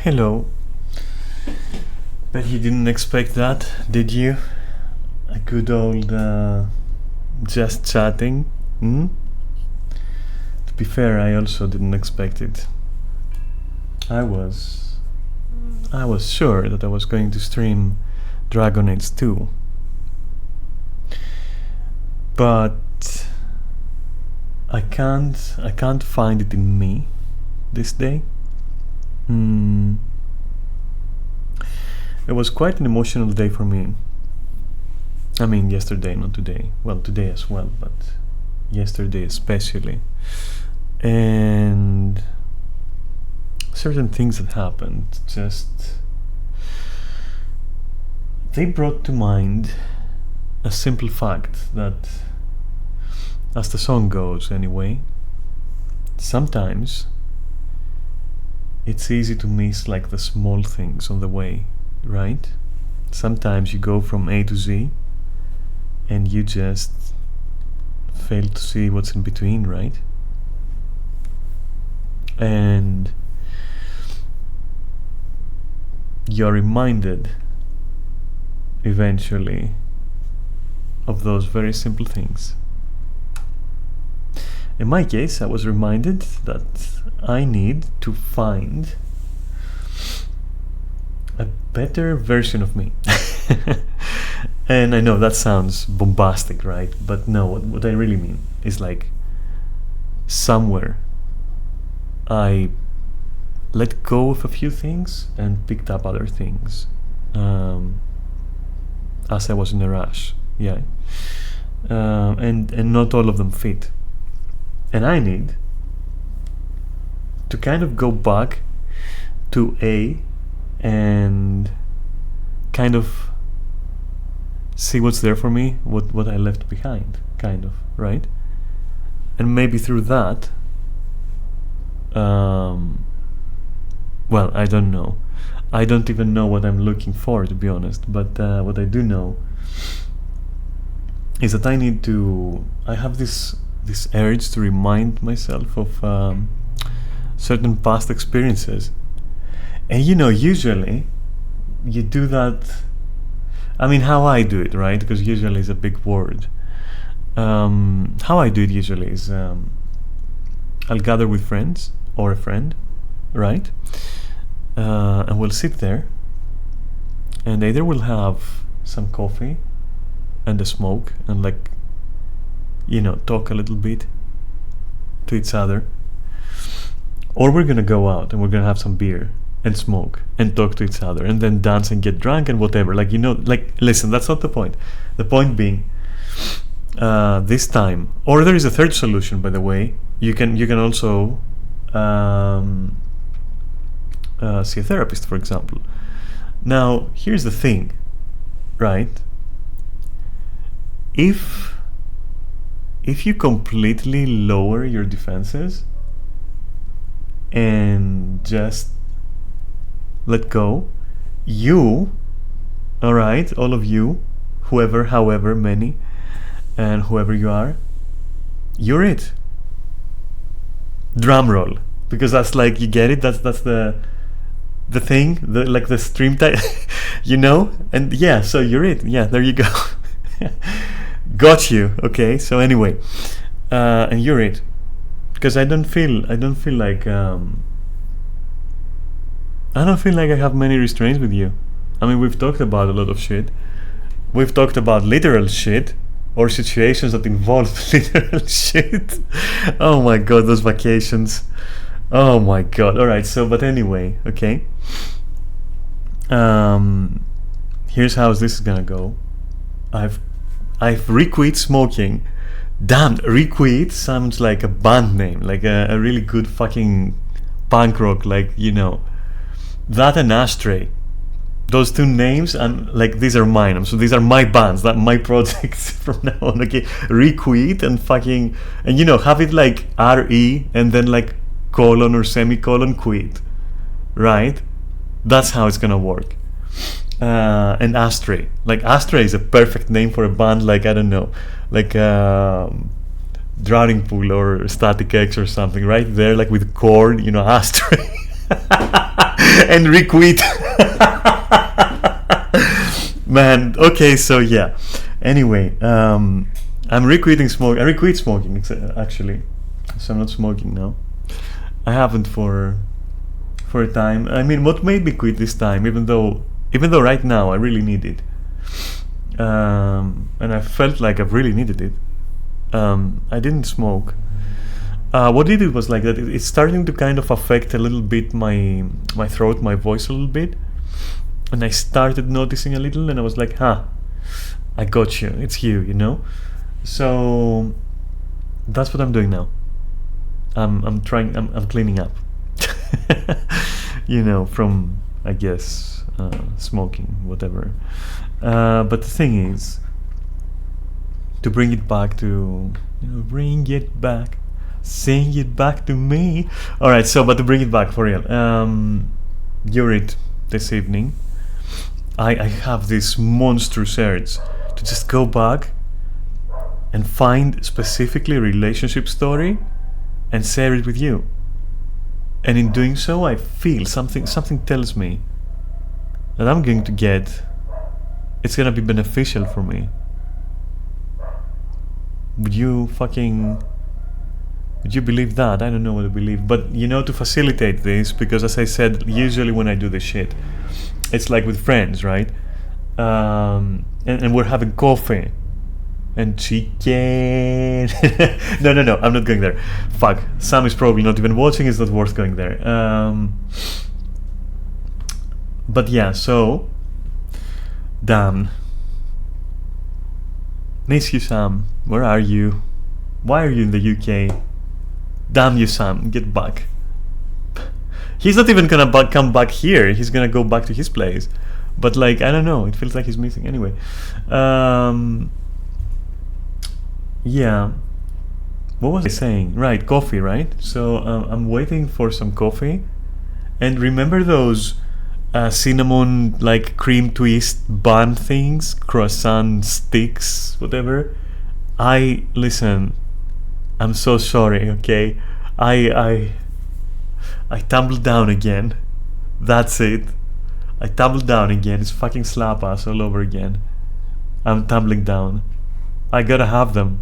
Hello. Bet you didn't expect that, did you? A good old just chatting. Hmm? To be fair, I also didn't expect it. I was sure that I was going to stream Dragon Age 2. But I can't find it in me this day. It was quite an emotional day for me. I mean, yesterday, not today. Well, today as well, but yesterday especially. And certain things that happened just... they brought to mind a simple fact that, as the song goes anyway, sometimes it's easy to miss like the small things on the way, right? Sometimes you go from A to Z and you just fail to see what's in between, right? And you're reminded eventually of those very simple things. In my case, I was reminded that I need to find a better version of me. And I know that sounds bombastic, right? But no, what I really mean is like somewhere I let go of a few things and picked up other things as I was in a rush. Yeah. And not all of them fit. And I need to kind of go back to A and kind of see what's there for me, what I left behind, kind of, right? And maybe through that, well, I don't know. I don't even know what I'm looking for, to be honest. But what I do know is that I have this urge to remind myself of certain past experiences. And usually you do that. I mean, how I do it, right? Because usually is a big word. How I do it usually is I'll gather with friends or a friend, right? And we'll sit there and either we'll have some coffee and a smoke and like talk a little bit to each other, or we're gonna go out and we're gonna have some beer and smoke and talk to each other and then dance and get drunk and whatever, listen, that's not the point. The point being, this time, or there is a third solution, by the way. You can also see a therapist, for example. Now here's the thing, right? If you completely lower your defenses and just let go, alright, all of you, however many, and whoever you are, you're it. Drum roll, because that's like, you get it, that's the thing, the stream type, and yeah, so you're it, yeah, there you go. Got you. Okay, so anyway, and you're it, because I don't feel like I have many restraints with you. I mean, we've talked about a lot of shit. We've talked about literal shit or situations that involve literal shit. Oh my god, those vacations. Oh my god. All right. So, but anyway, okay. Here's how this is gonna go. I've requit smoking. Damn, requit sounds like a band name, like a really good fucking punk rock, that and Ashtray. Those two names, and like, these are mine. So these are my bands, that my projects from now on. Okay, requit and fucking, and have it like RE and then like colon or semicolon quit, right? That's how it's gonna work. And Ashtray, like Ashtray is a perfect name for a band, like, I don't know, like Drowning Pool or Static X or something, right there, like with chord, Ashtray. and requit. Man, okay, so yeah. Anyway, I'm requitting smoke. I requit smoking actually, so I'm not smoking now. I haven't for a time. I mean, what made me quit this time, even though right now I really need it, and I felt like I've really needed it. I didn't smoke. What did it was like that. It's starting to kind of affect a little bit my throat, my voice a little bit, and I started noticing a little, and I was like, "Huh, I got you. It's you, you know." So that's what I'm doing now. I'm trying. I'm cleaning up. From I guess smoking, whatever. But the thing is, to bring it back to, bring it back, sing it back to me. All right. So, but to bring it back for real, you're it this evening. I have this monstrous urge to just go back and find specifically a relationship story and share it with you. And in doing so, I feel something tells me that I'm going to get, it's gonna be beneficial for me. Would you believe that? I don't know what to believe, but to facilitate this, because as I said, usually when I do this shit, it's like with friends, right? And we're having coffee and chicken. No, I'm not going there. Fuck, Sam is probably not even watching. It's not worth going there. But yeah, so damn, miss you, Sam. Where are you? Why are you in the UK? Damn you, Sam, get back. He's not even gonna come back here. He's gonna go back to his place. But like, I don't know, it feels like he's missing. Anyway, yeah, what was I saying? Right, coffee, right? So I'm waiting for some coffee. And remember those cinnamon like cream twist bun things, croissant sticks, whatever? Listen, I'm so sorry, okay? I tumbled down again. That's it. I tumbled down again. It's fucking slap ass all over again. I'm tumbling down. I gotta have them.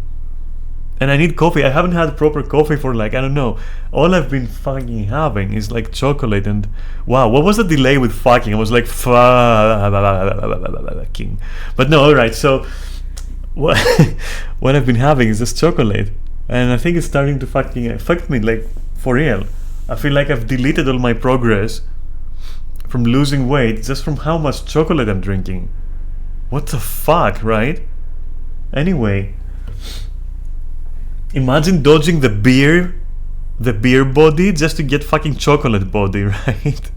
And I need coffee. I haven't had proper coffee for like, I don't know. All I've been fucking having is like chocolate and wow, what was the delay with fucking? I was like fucking. But no, alright, so what what I've been having is just chocolate. And I think it's starting to fucking affect me, like for real. I feel like I've deleted all my progress from losing weight just from how much chocolate I'm drinking. What the fuck, right? Anyway, imagine dodging the beer body just to get fucking chocolate body, right?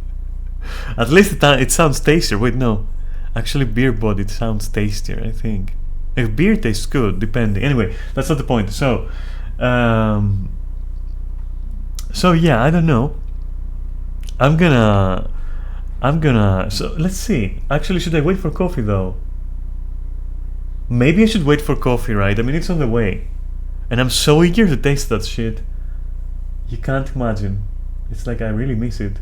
At least it sounds tastier. Wait, no. Actually, beer body sounds tastier, I think. If beer tastes good, depending. Anyway, that's not the point. So yeah, I don't know. I'm gonna. So let's see. Actually, should I wait for coffee though? Maybe I should wait for coffee, right? I mean, it's on the way. And I'm so eager to taste that shit. You can't imagine. It's like I really miss it.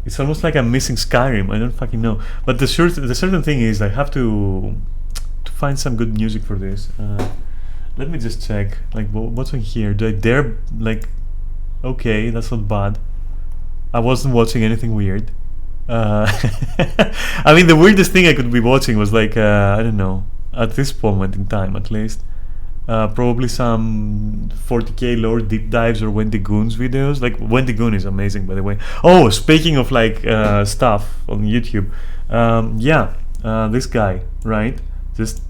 It's almost like I'm missing Skyrim. I don't fucking know. But the certain thing is I have to find some good music for this. Let me just check. Like, what's on here? Do I dare, like... Okay, that's not bad. I wasn't watching anything weird. I mean, the weirdest thing I could be watching was like, I don't know, at this moment in time at least, probably some 40k lore deep dives or Wendy Goon's videos. Like, Wendy Goon is amazing, by the way. Oh, speaking of like stuff on YouTube, this guy, right? Just,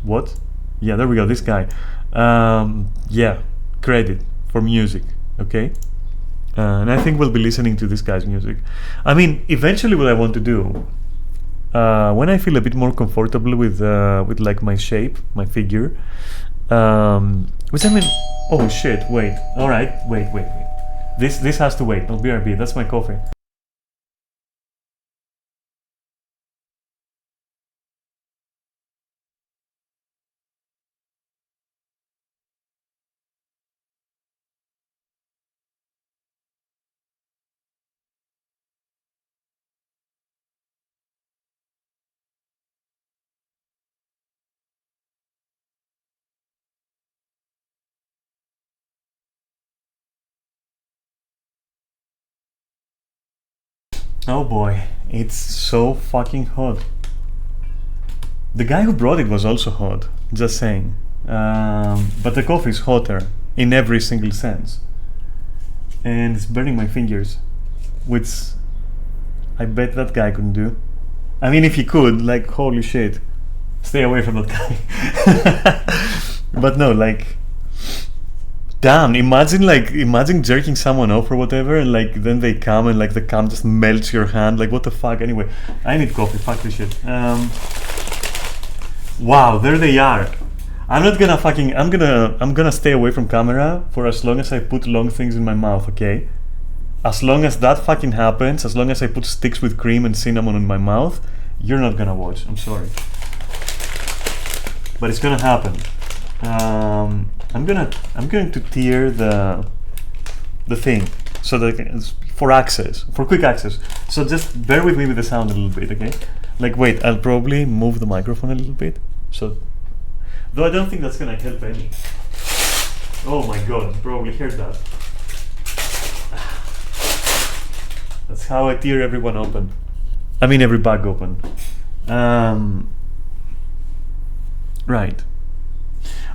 what? Yeah, there we go, this guy. Yeah, credit for music, okay? And I think we'll be listening to this guy's music. I mean, eventually, what I want to do, when I feel a bit more comfortable with like my shape, my figure, which I mean, oh shit, wait, all right, wait. This has to wait. Not BRB. That's my coffee. Oh boy, it's so fucking hot. The guy who brought it was also hot, just saying. But the coffee is hotter in every single sense. And it's burning my fingers, which I bet that guy couldn't do. I mean, if he could, like, holy shit, stay away from that guy. But no, like, damn, imagine jerking someone off or whatever, and like then they come and like the cum just melts your hand. Like, what the fuck? Anyway, I need coffee. Fuck this shit. Wow, there they are. I'm gonna stay away from camera for as long as I put long things in my mouth, okay? As long as that fucking happens, as long as I put sticks with cream and cinnamon in my mouth, you're not gonna watch. I'm sorry. But it's gonna happen. I'm going to tear the thing so that for quick access. So just bear with me with the sound a little bit, okay? Like, wait, I'll probably move the microphone a little bit. So, though I don't think that's gonna help any. Oh my god, you probably heard that. That's how I tear everyone open. I mean, every bag open. Right.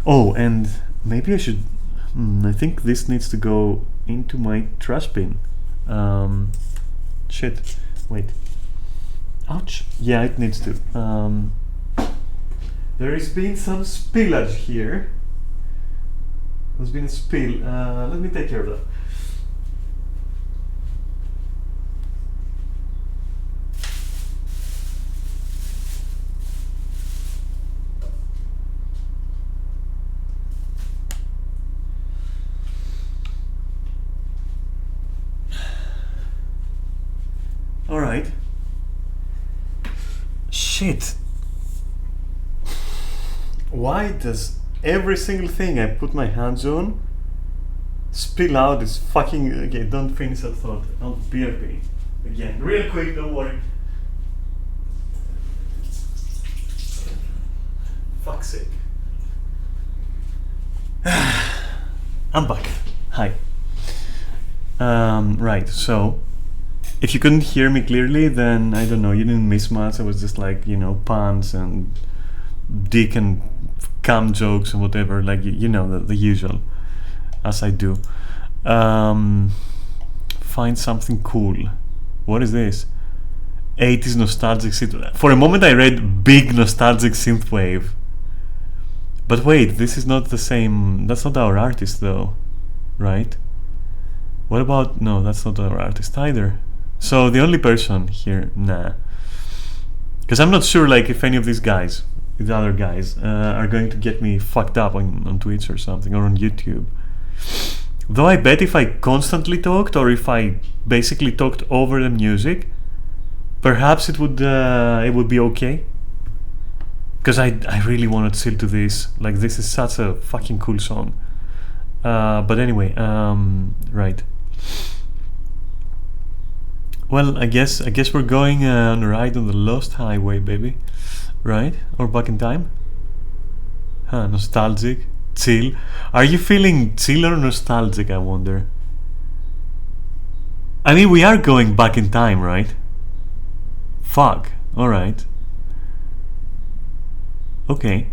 Oh, and maybe I should. I think this needs to go into my trash bin. Shit. Wait. Ouch. Yeah, it needs to. There has been some spillage here. There's been a spill. Let me take care of that. Alright. Shit. Why does every single thing I put my hands on spill out this fucking... Okay, don't finish that thought. I'll BRB. Again, real quick, don't worry. Fuck's sake. I'm back. Hi. Right, so... If you couldn't hear me clearly, then I don't know, you didn't miss much. I was just like, you know, puns and dick and cum jokes and whatever, like, you know, the usual, as I do. Find something cool. What is this? 80s nostalgic synth. For a moment I read big nostalgic synthwave. But wait, this is not the same. That's not our artist though, right? What about... No, that's not our artist either. So the only person here, nah. Because I'm not sure, like, if any of these guys, the other guys, are going to get me fucked up on Twitch or something, or on YouTube. Though I bet if I constantly talked, or if I basically talked over the music, perhaps it would be okay. Because I really want to chill to this. Like, this is such a fucking cool song. But anyway, right. Well, I guess we're going on a ride on the Lost Highway, baby. Right? Or back in time? Huh, nostalgic, chill. Are you feeling chill or nostalgic, I wonder? I mean, we are going back in time, right? Fuck. Alright. Okay.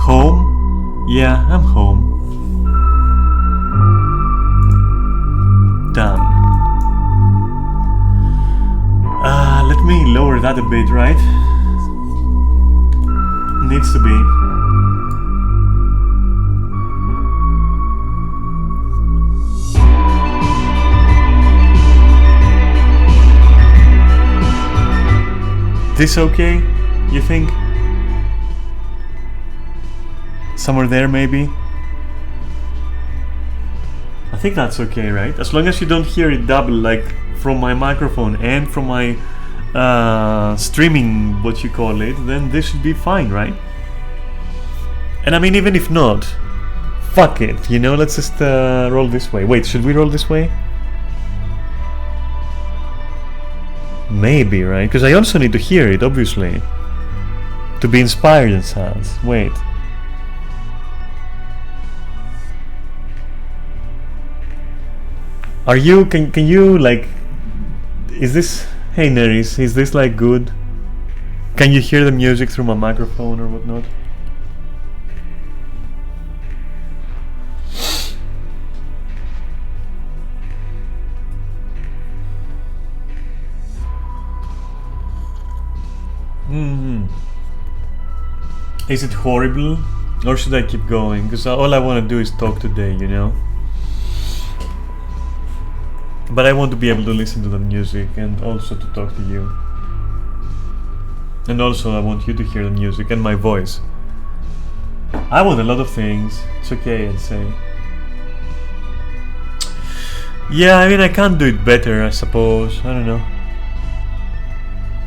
Home? Yeah, I'm home. Done. Let me lower that a bit, right? Needs to be. This okay, you think? Somewhere there, maybe? I think that's okay, right? As long as you don't hear it double, like from my microphone and from my streaming, what you call it, then this should be fine, right? And I mean, even if not, fuck it, you know, let's just roll this way. Wait, should we roll this way? Maybe, right? Because I also need to hear it, obviously, to be inspired and such. Wait. Are you, can you, like, Is this... Hey Neris, is this like good? Can you hear the music through my microphone or whatnot? Is it horrible? Or should I keep going? Because all I want to do is talk today, you know? But I want to be able to listen to the music and also to talk to you. And also I want you to hear the music and my voice. I want a lot of things. It's okay, I'd say. Yeah, I mean, I can't do it better, I suppose. I don't know.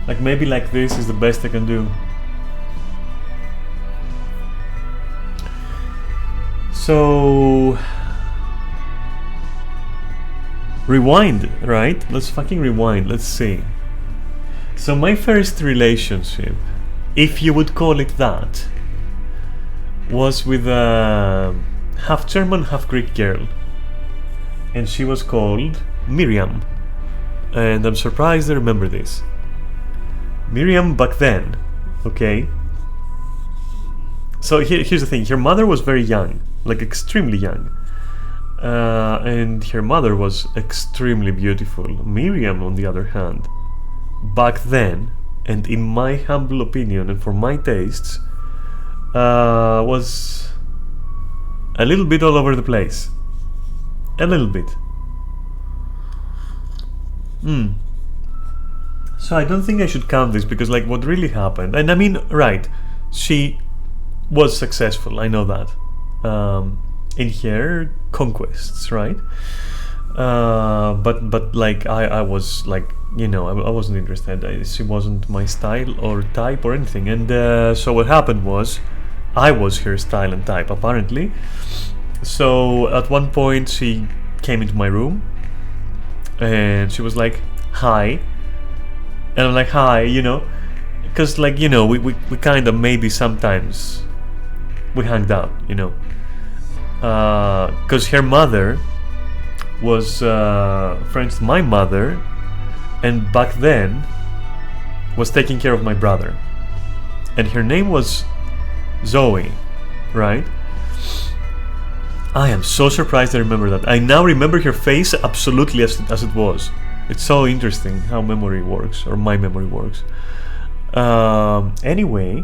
Like, maybe like this is the best I can do. So... rewind, right? Let's fucking rewind, let's see. So my first relationship, if you would call it that, was with a half German, half Greek girl. And she was called Miriam. And I'm surprised I remember this. Miriam back then, okay? So here's the thing, her mother was very young, like extremely young. And her mother was extremely beautiful. Miriam, on the other hand, back then, and in my humble opinion and for my tastes, was a little bit all over the place. A little bit. So I don't think I should count this, because like what really happened, and I mean, right, she was successful, I know that, in her conquests, right? But like I was like, you know, I wasn't interested. She wasn't my style or type or anything. And so what happened was, I was her style and type apparently. So at one point she came into my room and she was like, hi. And I'm like, hi, you know, because like, you know, we kind of maybe sometimes we hanged out, you know, because her mother was friends with my mother, and back then was taking care of my brother, and her name was Zoe, right? I am so surprised I remember that. I now remember her face absolutely as it was. It's so interesting how memory works, or my memory works. Anyway,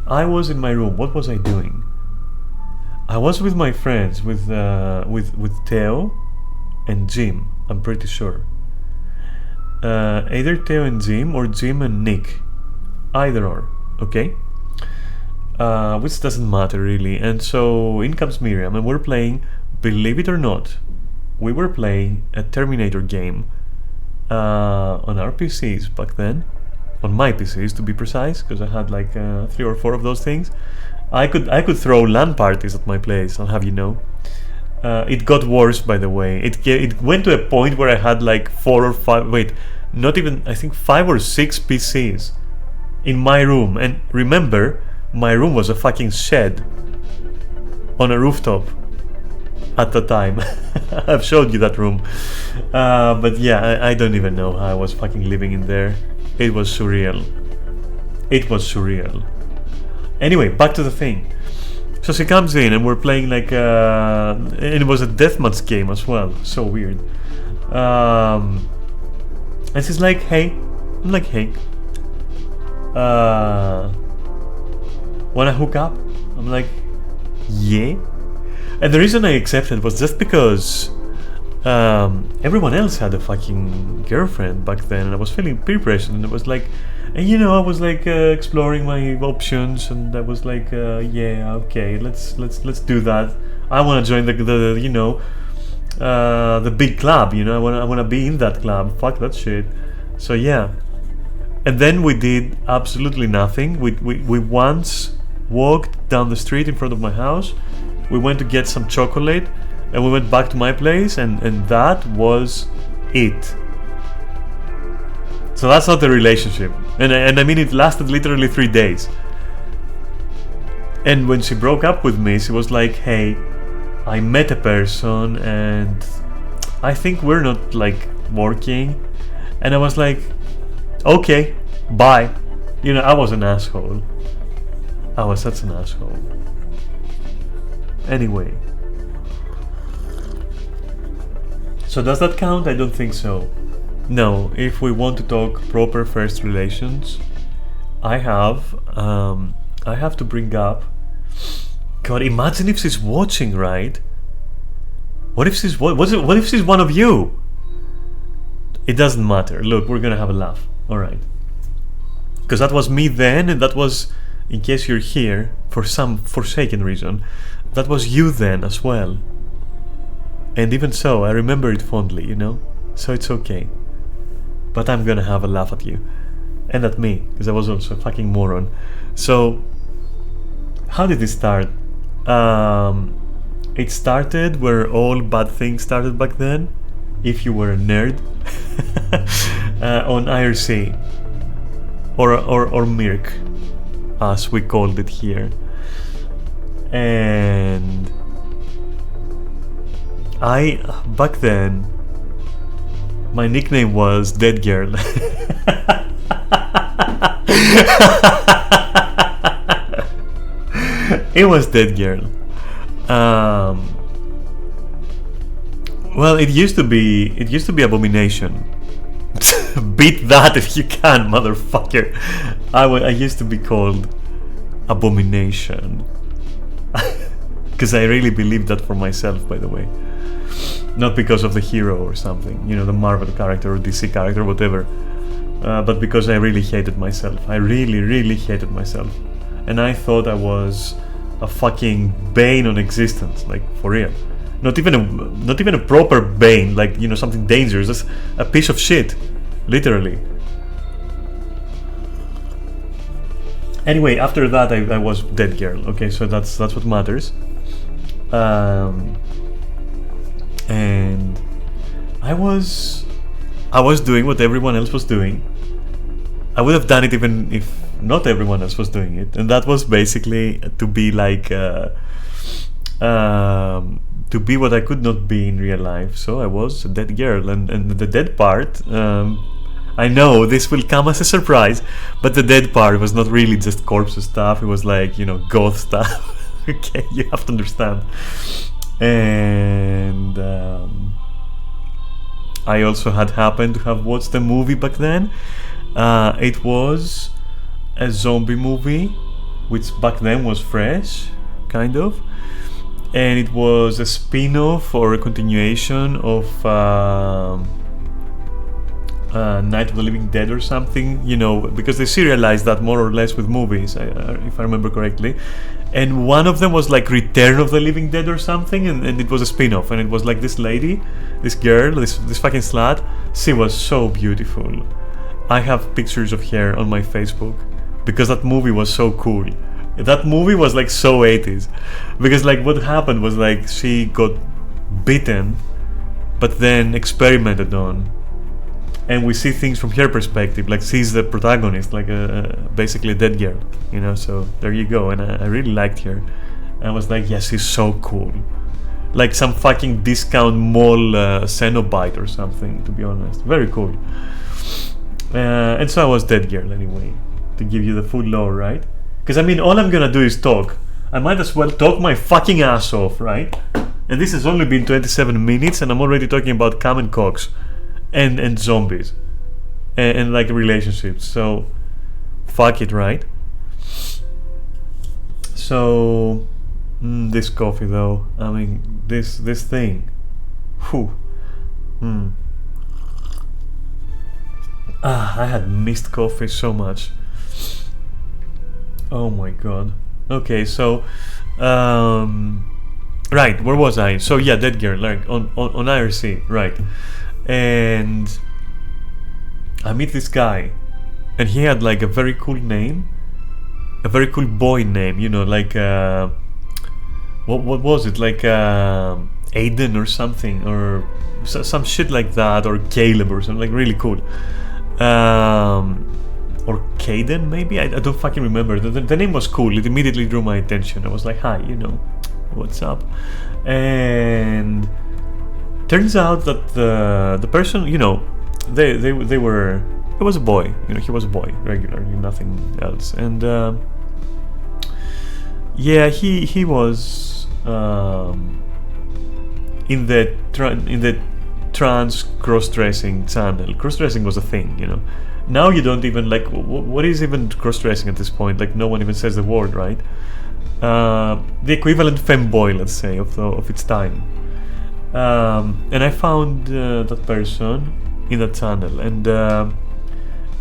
I was in my room. What was I doing? I was with my friends, with Theo and Jim, I'm pretty sure. Either Theo and Jim, or Jim and Nick. Either or, okay? Which doesn't matter really. And so in comes Miriam, and we're playing, believe it or not, we were playing a Terminator game on our PCs back then. On my PCs, to be precise, because I had like 3 or 4 of those things. I could throw LAN parties at my place, I'll have you know. It got worse, by the way. It went to a point where I had like 4 or 5, wait, not even, I think 5 or 6 PCs in my room. And remember, my room was a fucking shed on a rooftop at the time. I've showed you that room. But yeah, I don't even know how I was fucking living in there. It was surreal. It was surreal. Anyway, back to the thing. So she comes in and we're playing like and it was a deathmatch game as well. So weird. And she's like, hey. I'm like, hey. Wanna hook up? I'm like, yeah. And the reason I accepted was just because everyone else had a fucking girlfriend back then, and I was feeling peer pressure, and it was like, and you know, I was like exploring my options, and I was like, yeah, okay, let's do that. I want to join the you know, the big club, you know. I want to be in that club. Fuck that shit. So yeah, and then we did absolutely nothing. We once walked down the street in front of my house. We went to get some chocolate, and we went back to my place, and that was it. So that's not a relationship. And I mean, it lasted literally 3 days. And when she broke up with me, she was like, hey, I met a person, and I think we're not like working, And I was like, okay, bye. You know, I was an asshole. I was such an asshole. Anyway. So does that count? I don't think so. No, if we want to talk proper first relations, I have to bring up. God, imagine if she's watching, right? What if she's what if she's one of you? It doesn't matter. Look, we're gonna have a laugh. All right. Because that was me then, and that was, in case you're here for some forsaken reason, that was you then as well. And even so, I remember it fondly, you know? So it's okay. But I'm gonna have a laugh at you. And at me, because I was also a fucking moron. So, how did it start? It started where all bad things started back then, if you were a nerd, on IRC. Or Mirk, as we called it here. And back then, my nickname was Dead Girl. It was Dead Girl. Well, it used to be Abomination. Beat that if you can, motherfucker. I used to be called Abomination. Because I really believed that for myself, by the way. Not because of the hero or something, you know, the Marvel character or DC character, whatever. But because I really hated myself. I really, really hated myself. And I thought I was a fucking bane on existence, like, for real. Not even a proper bane, like, you know, something dangerous. Just a piece of shit. Literally. Anyway, after that I was Dead Girl. Okay, so that's what matters. And I was doing what everyone else was doing. I would have done it even if not everyone else was doing it, and that was basically to be like to be what I could not be in real life. So I was a dead girl, and the dead part, I know this will come as a surprise, but the dead part was not really just corpse stuff. It was like, you know, goth stuff. Okay, you have to understand. And I also had happened to have watched a movie back then. It was a zombie movie, which back then was fresh, kind of. And it was a spin-off or a continuation of Night of the Living Dead or something, you know, because they serialized that more or less with movies, if I remember correctly. And one of them was like Return of the Living Dead or something, and it was a spin-off, and it was like this lady, this girl, this fucking slut. She was so beautiful. I have pictures of her on my Facebook because that movie was so cool. That movie was like so 80s, because like what happened was like she got bitten but then experimented on, and we see things from her perspective, like she's the protagonist, like basically a dead girl, you know. So there you go. And I really liked her. I was like, yes, she's so cool, like some fucking discount mall Cenobite or something, to be honest. Very cool. And so I was dead girl anyway, to give you the full lore, right? Because I mean, all I'm gonna do is talk. I might as well talk my fucking ass off, right? And this has only been 27 minutes, and I'm already talking about cum and cocks, and zombies, and like relationships. So, fuck it, right? So, this coffee though. I mean, this thing. Whew. I had missed coffee so much. Oh my god. Okay, so right, where was I? So yeah, Dead Girl, like on IRC, right? And I meet this guy, and he had like a very cool name, a very cool boy name, you know, like what was it, like Aiden or something, or some shit like that, or Caleb or something, like really cool. Or Caden, maybe? I don't fucking remember. The name was cool. It immediately drew my attention. I was like, hi, you know, what's up? And turns out that the person, you know, they were. It was a boy, you know. He was a boy, regularly, nothing else. And yeah, he was in the trans cross-dressing channel. Cross-dressing was a thing, you know. Now you don't even like. What is even cross-dressing at this point? Like, no one even says the word, right? The equivalent femboy, let's say, of its time. And I found that person in that channel, and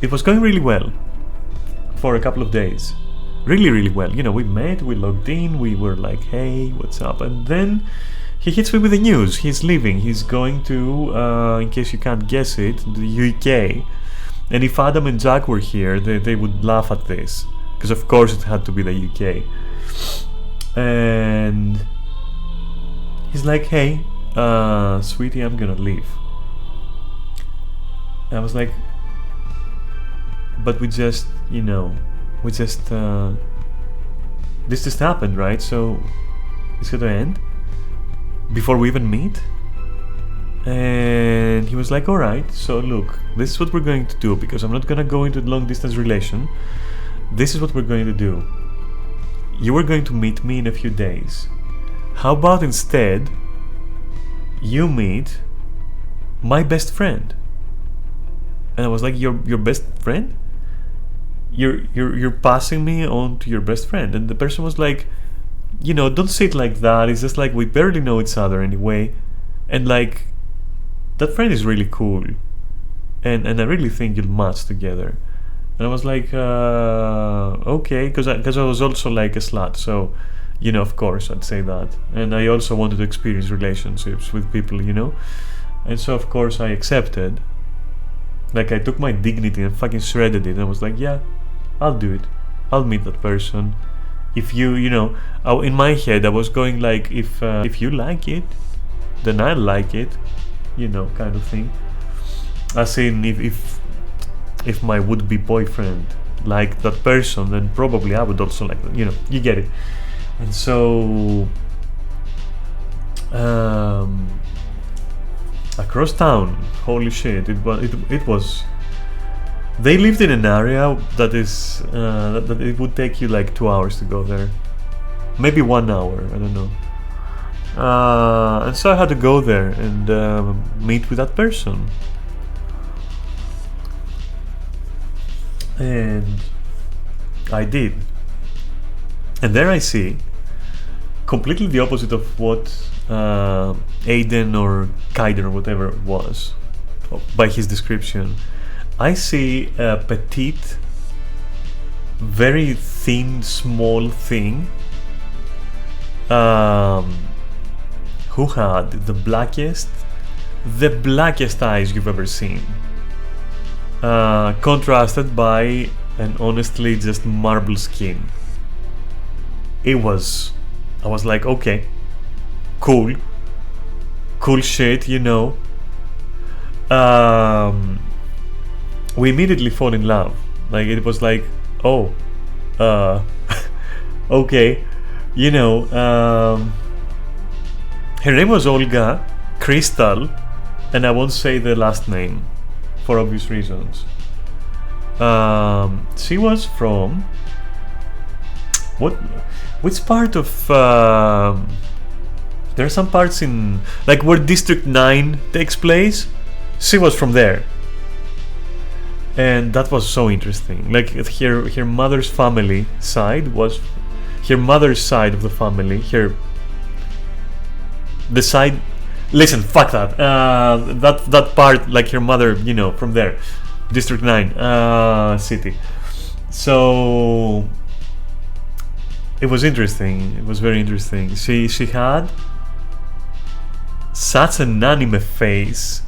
it was going really well for a couple of days. Really, really well. You know, we met, we logged in, we were like, hey, what's up? And then he hits me with the news. He's leaving. He's going to, in case you can't guess it, the UK. And if Adam and Jack were here, they would laugh at this. Because of course it had to be the UK. And he's like, hey, sweetie, I'm gonna leave. And I was like, but we just, you know, this just happened, right? So it's gonna end before we even meet. And he was like, alright, so look, this is what we're going to do, because I'm not gonna go into a long distance relation. This is what we're going to do. You are going to meet me in a few days. How about instead you meet my best friend? And I was like, your best friend? You're passing me on to your best friend. And the person was like, you know, don't say it like that. It's just like, we barely know each other anyway. And like, that friend is really cool. And I really think you'll match together. And I was like, okay, because I was also like a slut. So, you know, of course I'd say that. And I also wanted to experience relationships with people, you know. And so of course I accepted. Like, I took my dignity and fucking shredded it. And I was like, yeah, I'll do it. I'll meet that person. If you know, in my head I was going like, if you like it, then I like it, you know, kind of thing. As in, if my would-be boyfriend liked that person, then probably I would also like that, you know, you get it. And so across town, holy shit, it was. They lived in an area that is that it would take you like 2 hours to go there, maybe 1 hour, I don't know. And so I had to go there and meet with that person. And I did. And there I see completely the opposite of what Aiden or Kaiden or whatever was by his description. I see a petite, very thin, small thing who had the blackest eyes you've ever seen, contrasted by an honestly just marble skin. I was like, okay, cool shit, you know. We immediately fall in love. Like, it was like, oh, okay, you know. Her name was Olga Crystal, and I won't say the last name for obvious reasons. She was from which part of there are some parts in, like, where District 9 takes place. She was from there. And that was so interesting. Like, her mother's family side was her mother's side of the family. The side. Listen, fuck that. That part, like her mother, you know, from there, District 9 city. So it was interesting. It was very interesting. She had such an anime face.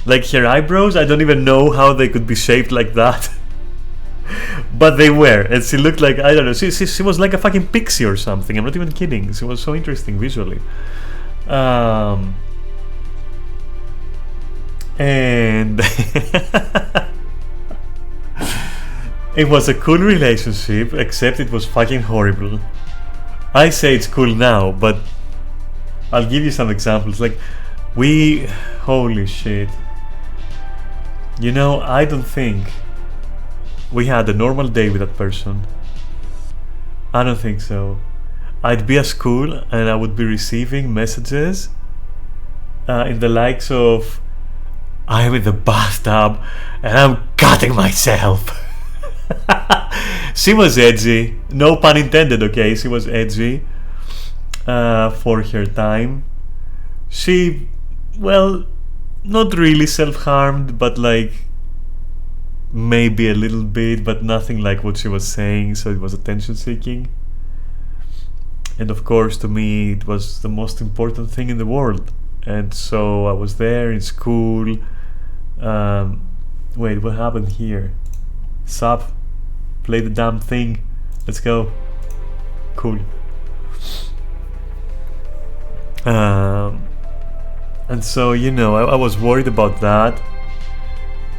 Like, her eyebrows, I don't even know how they could be shaped like that. But they were. And she looked like, I don't know, she was like a fucking pixie or something. I'm not even kidding. She was so interesting visually. And it was a cool relationship, except it was fucking horrible. I say it's cool now, but I'll give you some examples. Like, holy shit. You know, I don't think we had a normal day with that person. I don't think so. I'd be at school and I would be receiving messages in the likes of, I'm in the bathtub and I'm cutting myself. She was edgy, no pun intended, okay? She was edgy for her time. She, well, not really self-harmed, but like maybe a little bit, but nothing like what she was saying, so it was attention seeking. And of course, to me, it was the most important thing in the world. And so I was there in school. Wait, what happened here? Sup? Play the damn thing. Let's go. Cool. And so, you know, I was worried about that.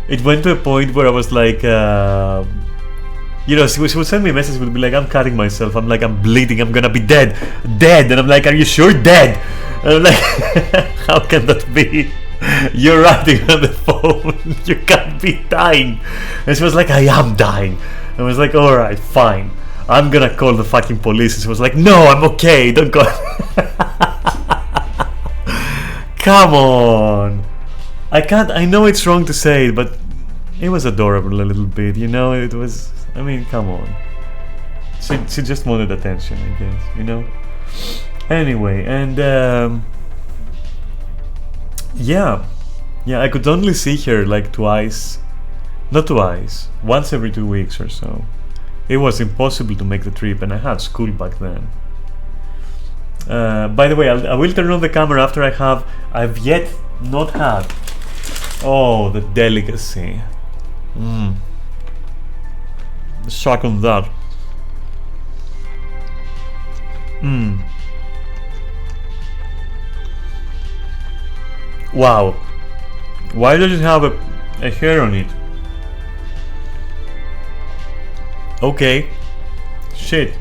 It went to a point where I was like, you know, she would send me a message, would be like, I'm cutting myself, I'm like, I'm bleeding, I'm gonna be dead. And I'm like, are you sure dead? And I'm like, how can that be? You're writing on the phone, you can't be dying. And she was like, I am dying. I was like, alright, fine, I'm gonna call the fucking police. And she was like, no, I'm okay, don't go. Come on. I can't, I know it's wrong to say it, but it was adorable a little bit, you know, it was, I mean, come on. She just wanted attention, I guess, you know. Anyway, and yeah, I could only see her like once every 2 weeks or so. It was impossible to make the trip, and I had school back then. By the way, I will turn on the camera after I've yet not had. Oh, the delicacy. Suck on that. Wow. Why does it have a hair on it? Okay. Shit.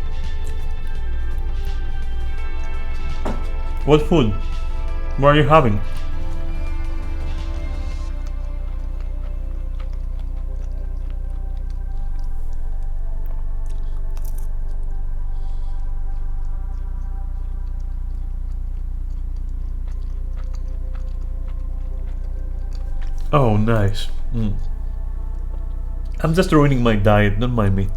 What food? What are you having? Oh, nice. I'm just ruining my diet, don't mind me.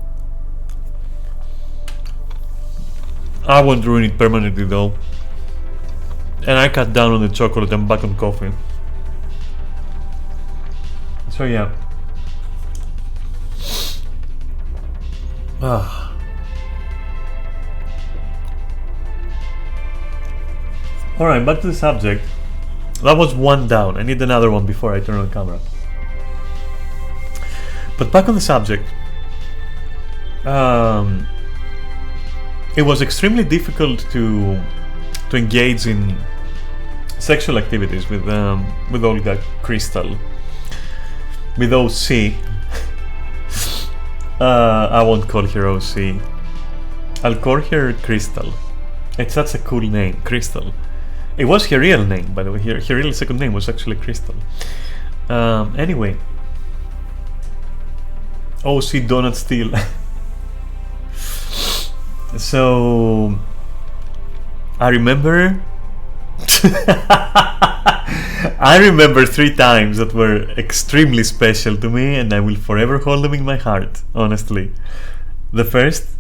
I won't ruin it permanently though. And I cut down on the chocolate and back on coffee. So yeah. Alright, back to the subject. That was one down. I need another one before I turn on the camera. But back on the subject. It was extremely difficult to engage in sexual activities with Olga Crystal. With OC. I won't call her OC. I'll call her Crystal. It's such a cool name, Crystal. It was her real name, by the way. Her real second name was actually Crystal. Anyway. OC Donut Steele. So I remember I remember 3 times that were extremely special to me, and I will forever hold them in my heart, honestly. The first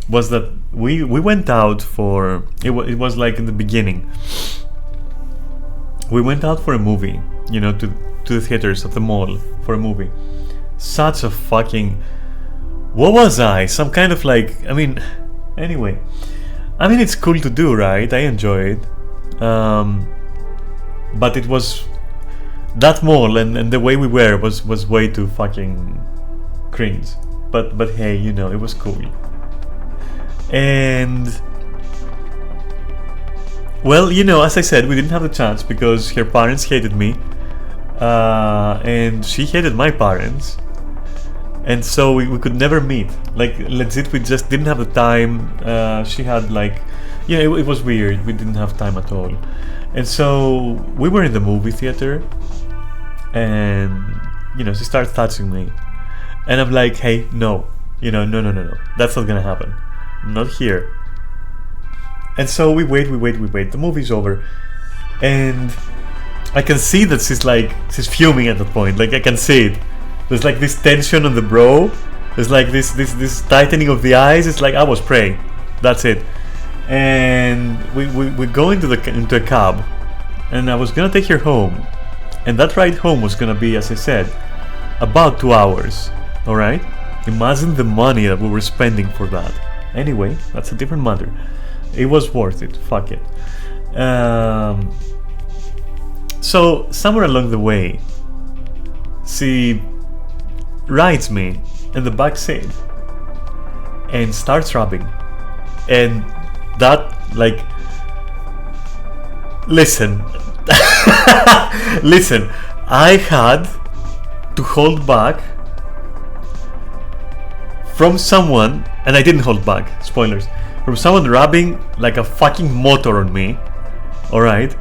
was that we went out for it was like in the beginning. We went out for a movie, you know, to the theaters at the mall for a movie. Such a fucking, what was I? Some kind of like, I mean, anyway, I mean, it's cool to do, right? I enjoy it. But it was that mall and the way we were was way too fucking cringe. But hey, you know, it was cool. And well, you know, as I said, we didn't have the chance because her parents hated me, and she hated my parents, and so we could never meet. Like, legit, we just didn't have the time. She had like, you know, it was weird. We didn't have time at all. And so we were in the movie theater, and she starts touching me, and I'm like, hey, no, no, that's not gonna happen, not here. And so we wait. The movie's over, and I can see that she's fuming at that point. Like, I can see it. There's like this tension on the brow. There's like this tightening of the eyes. It's like I was praying. That's it. And we go into a cab, and I was gonna take her home, and that ride home was gonna be, as I said, about 2 hours. All right. Imagine the money that we were spending for that. Anyway, that's a different matter. It was worth it. Fuck it. So somewhere along the way, she rides me in the back seat and starts rubbing, and that, like, listen, listen, I had to hold back from someone, and I didn't hold back, spoilers, from someone rubbing like a fucking motor on me, alright?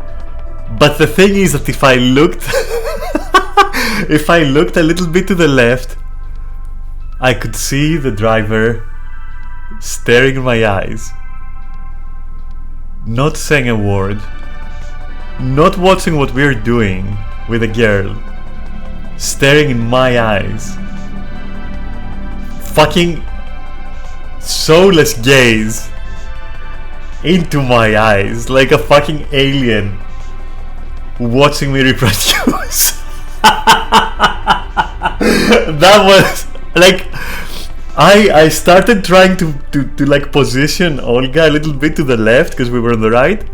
But the thing is that if I looked if I looked a little bit to the left, I could see the driver staring in my eyes, not saying a word, not watching what we're doing with a girl, staring in my eyes, fucking soulless gaze into my eyes like a fucking alien watching me reproduce. That was like, I started trying to like position Olga a little bit to the left because we were on the right,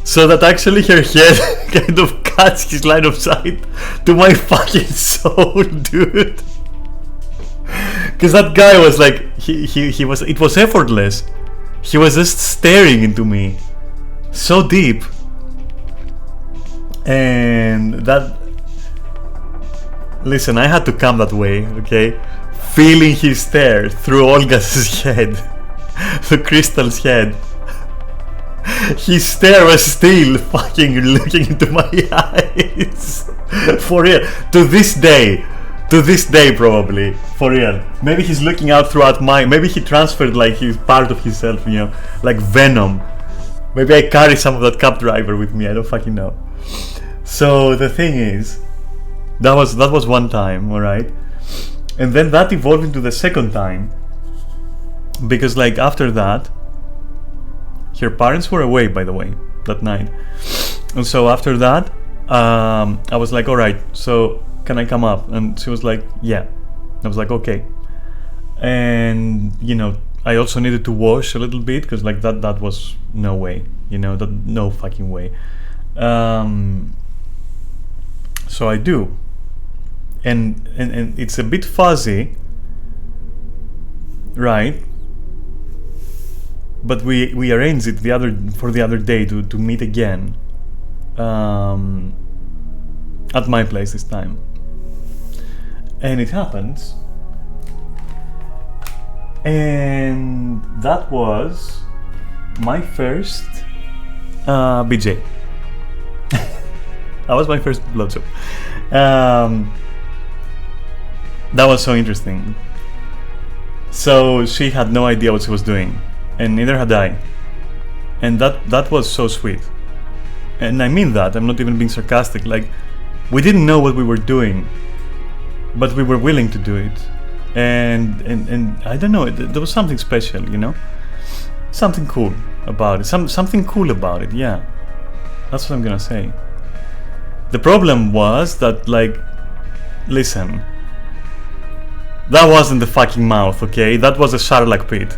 so that actually her head kind of cuts his line of sight to my fucking soul, dude. Because that guy was like, he was, it was effortless. He was just staring into me so deep. And that, listen, I had to come that way, okay? Feeling his stare through Olga's head, through Crystal's head. His stare was still fucking looking into my eyes. For real. To this day probably. For real. Maybe he's looking out throughout my, maybe he transferred like his part of himself, like Venom. Maybe I carry some of that cab driver with me, I don't fucking know. So the thing is, that was one time, alright? And then that evolved into the second time, because like after that, her parents were away, by the way, that night. And so after that, I was like, alright, so can I come up? And she was like, yeah. I was like, okay. And I also needed to wash a little bit, because like that was no way, no fucking way. So I do, and it's a bit fuzzy, right? But we arranged it for the other day to meet again, at my place this time, and it happens, and that was my first BJ. That was my first blowjob. That was so interesting. So she had no idea what she was doing, and neither had I. And that was so sweet. And I mean that, I'm not even being sarcastic. Like, we didn't know what we were doing, but we were willing to do it. And I don't know, there was something special, Something cool about it. Something cool about it, yeah. That's what I'm gonna say. The problem was that, like, listen, that wasn't the fucking mouth, okay? That was a Sherlock pit.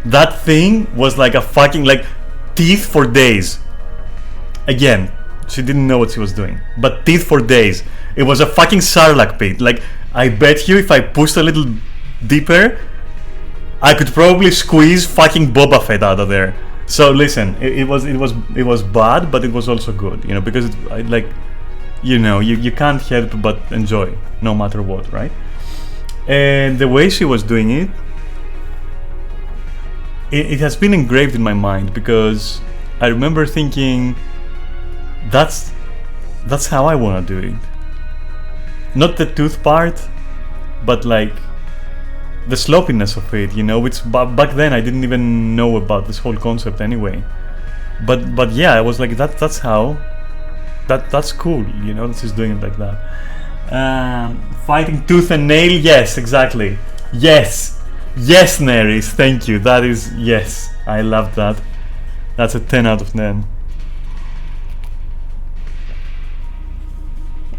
That thing was like a fucking, like, teeth for days. Again, she didn't know what she was doing, but teeth for days. It was a fucking Sherlock pit. Like, I bet you if I pushed a little deeper, I could probably squeeze fucking Boba Fett out of there. So listen, it was bad, but it was also good, because you can't help but enjoy no matter what, right? And the way she was doing it, it has been engraved in my mind, because I remember thinking, that's how I want to do it. not the tooth part, but like the sloppiness of it, you know. Which back then I didn't even know about this whole concept anyway. But yeah, I was like, that's how, that's cool, you know, that she's doing it like that. Fighting tooth and nail, yes, exactly, yes, Neris, thank you. That is, yes, I love that. That's a 10 out of 10.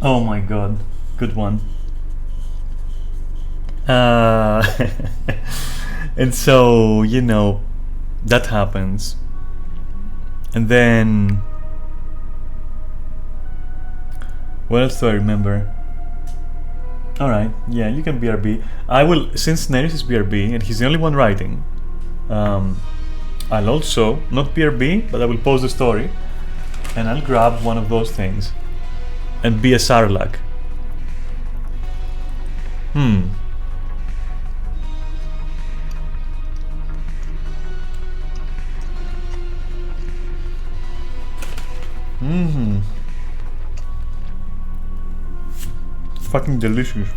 Oh my god, good one. And so, you know, that happens. And then, what else do I remember? Alright, yeah, you can BRB. I will, since Neris is BRB and he's the only one writing, I'll also, not BRB, but I will post the story and I'll grab one of those things and be a Sarlacc. Fucking delicious.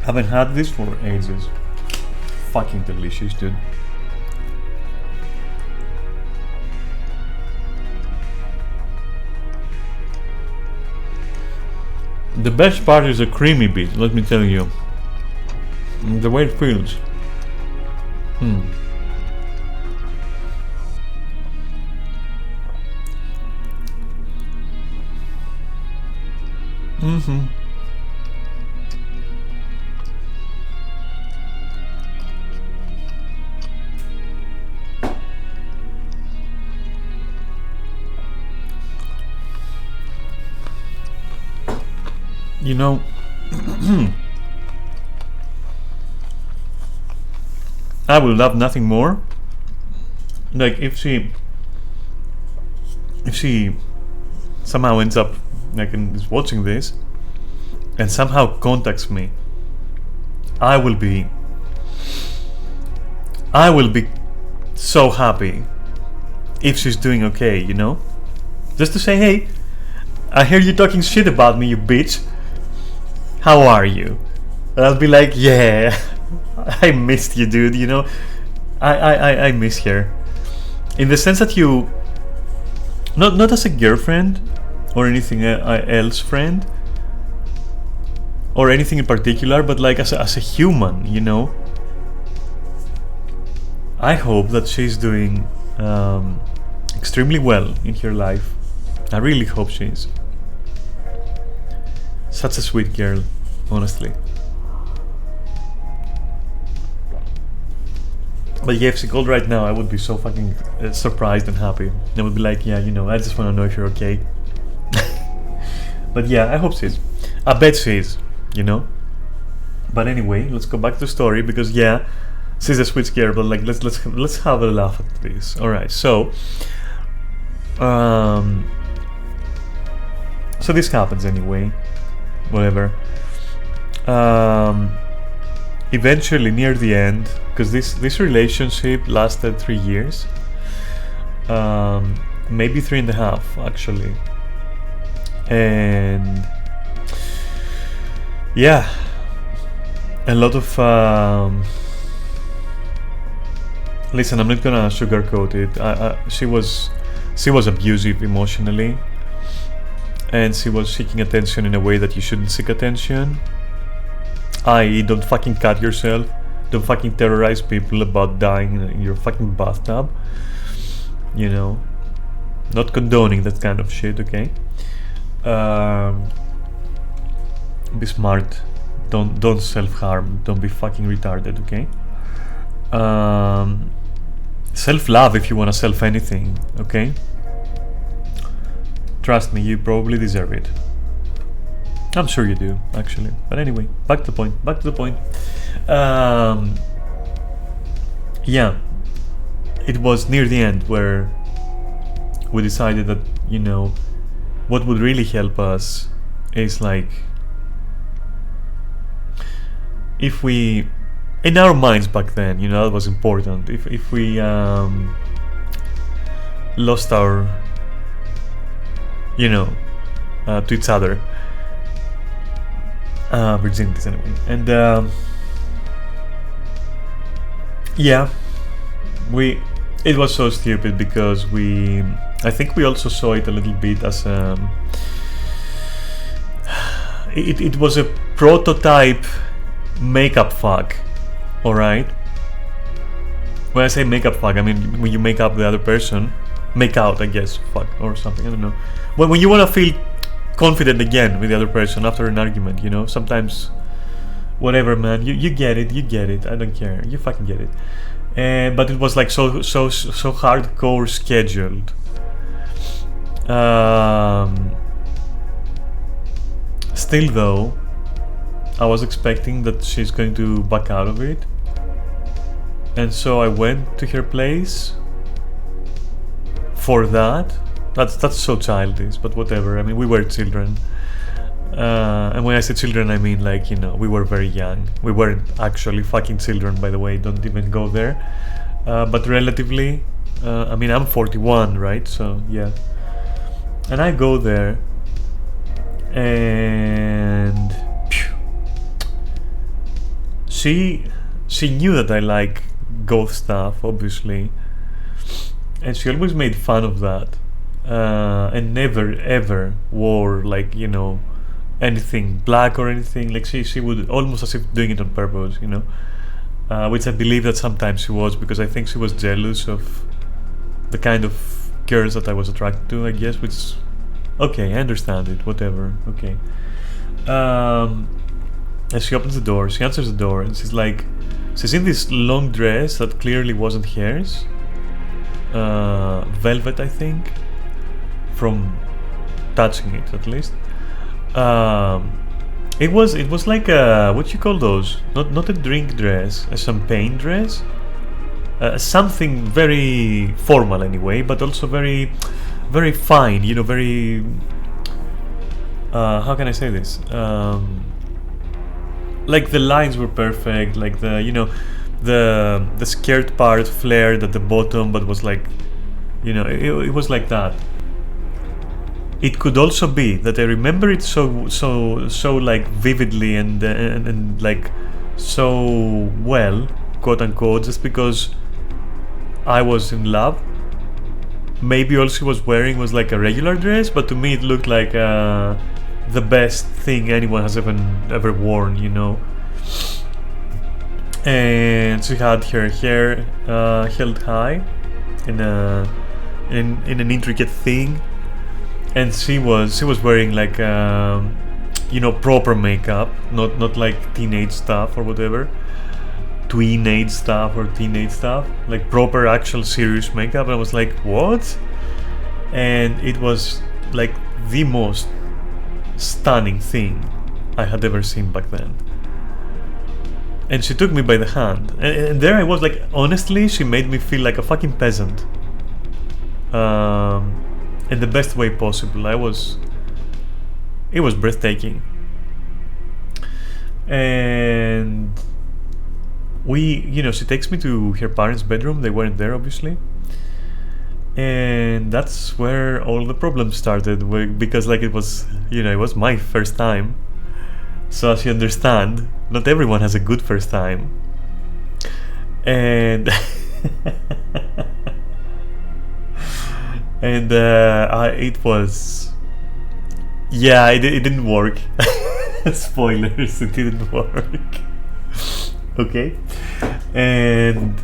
Haven't had this for ages. Fucking delicious, dude. The best part is the creamy bit, let me tell you. The way it feels. You know, I would love nothing more. Like if she somehow ends up like is watching this and somehow contacts me, I will be so happy if she's doing okay, you know? Just to say, hey, I hear you talking shit about me, you bitch. How are you? And I'll be like, yeah, I missed you, dude, you know? I miss her. In the sense that you, not as a girlfriend or anything else friend or anything in particular, but like as a human, you know? I hope that she's doing extremely well in her life. I really hope she is. Such a sweet girl, honestly. But yeah, if she called right now, I would be so fucking surprised and happy. I would be like, yeah, you know, I just want to know if you're okay. But yeah, I hope she is. I bet she is, you know. But anyway, let's go back to the story because yeah, she's a sweet girl. But like, let's have a laugh at this. All right, so this happens anyway. Whatever. Eventually, near the end, because this relationship lasted 3 years, maybe 3.5 actually, and yeah, a lot of listen, I'm not gonna sugarcoat it. She was abusive emotionally. And she was seeking attention in a way that you shouldn't seek attention. I.e., don't fucking cut yourself. Don't fucking terrorize people about dying in your fucking bathtub. You know, not condoning that kind of shit. Okay. Be smart. Don't self-harm. Don't be fucking retarded. Okay. Self-love if you wanna self anything. Okay. Trust me, you probably deserve it. I'm sure you do, actually. But anyway, back to the point. Yeah, it was near the end where we decided that, you know, what would really help us is like, if we, in our minds back then, you know, that was important. If we lost our, you know, to each other, virginities anyway. And yeah, it was so stupid because I think we also saw it a little bit as it was a prototype makeup fuck, alright? When I say makeup fuck, I mean when you make up the other person, make out, I guess, fuck, or something, I don't know. When you want to feel confident again with the other person after an argument, you know, sometimes, whatever, man, you get it, I don't care, you fucking get it. But it was like so hardcore scheduled. Still though, I was expecting that she's going to back out of it, and so I went to her place for that. That's so childish, but whatever. I mean, we were children, and when I say children, I mean, like, you know, we were very young. We weren't actually fucking children, by the way. Don't even go there. But relatively, I mean, I'm 41, right? So yeah, and I go there, and she knew that I like goth stuff, obviously, and she always made fun of that, and never ever wore, like, you know, anything black or anything. Like she would almost as if doing it on purpose, you know, which I believe that sometimes she was, because I think she was jealous of the kind of girls that I was attracted to, I guess, which, okay, I understand it, whatever, okay. And she opens the door, she answers the door, and she's in this long dress that clearly wasn't hers, velvet, I think, from touching it at least. It was like a, what you call those? Not a drink dress, a champagne dress, something very formal anyway, but also very, very fine. You know, very. How can I say this? Like the lines were perfect. Like the, you know, the skirt part flared at the bottom, but was like, you know, it was like that. It could also be that I remember it so like vividly and like so well, quote unquote, just because I was in love. Maybe all she was wearing was like a regular dress, but to me it looked like the best thing anyone has ever worn, you know. And she had her hair held high in an intricate thing. And she was wearing like you know, proper makeup, not like teenage stuff or whatever, tweenage stuff or teenage stuff, like proper actual serious makeup. And I was like, what? And it was like the most stunning thing I had ever seen back then. And she took me by the hand, and there I was, like, honestly, she made me feel like a fucking peasant. In the best way possible. It was breathtaking. And you know, she takes me to her parents' bedroom. They weren't there, obviously. And that's where all the problems started, because, like, it was, you know, it was my first time. So as you understand, not everyone has a good first time. And and it was, yeah, it didn't work. Spoilers, it didn't work. Okay. And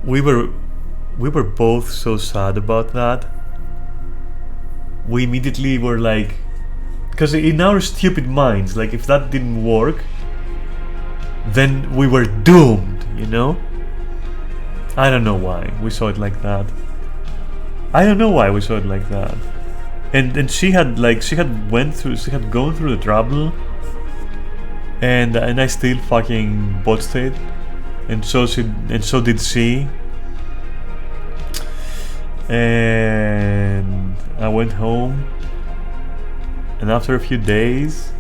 we were both so sad about that. We immediately were like, because in our stupid minds, like, if that didn't work, then we were doomed, you know? I don't know why we saw it like that. And she had gone through the trouble, and I still fucking botched it, and so did she. And I went home, and after a few days,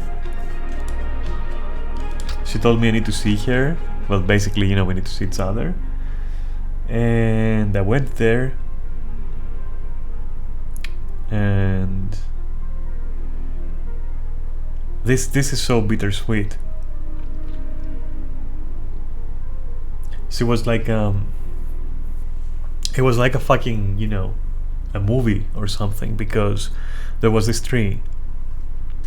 she told me I need to see her. Well, basically, you know, we need to see each other. And I went there, and This is so bittersweet. So it was like a fucking, you know, a movie or something, because there was this tree.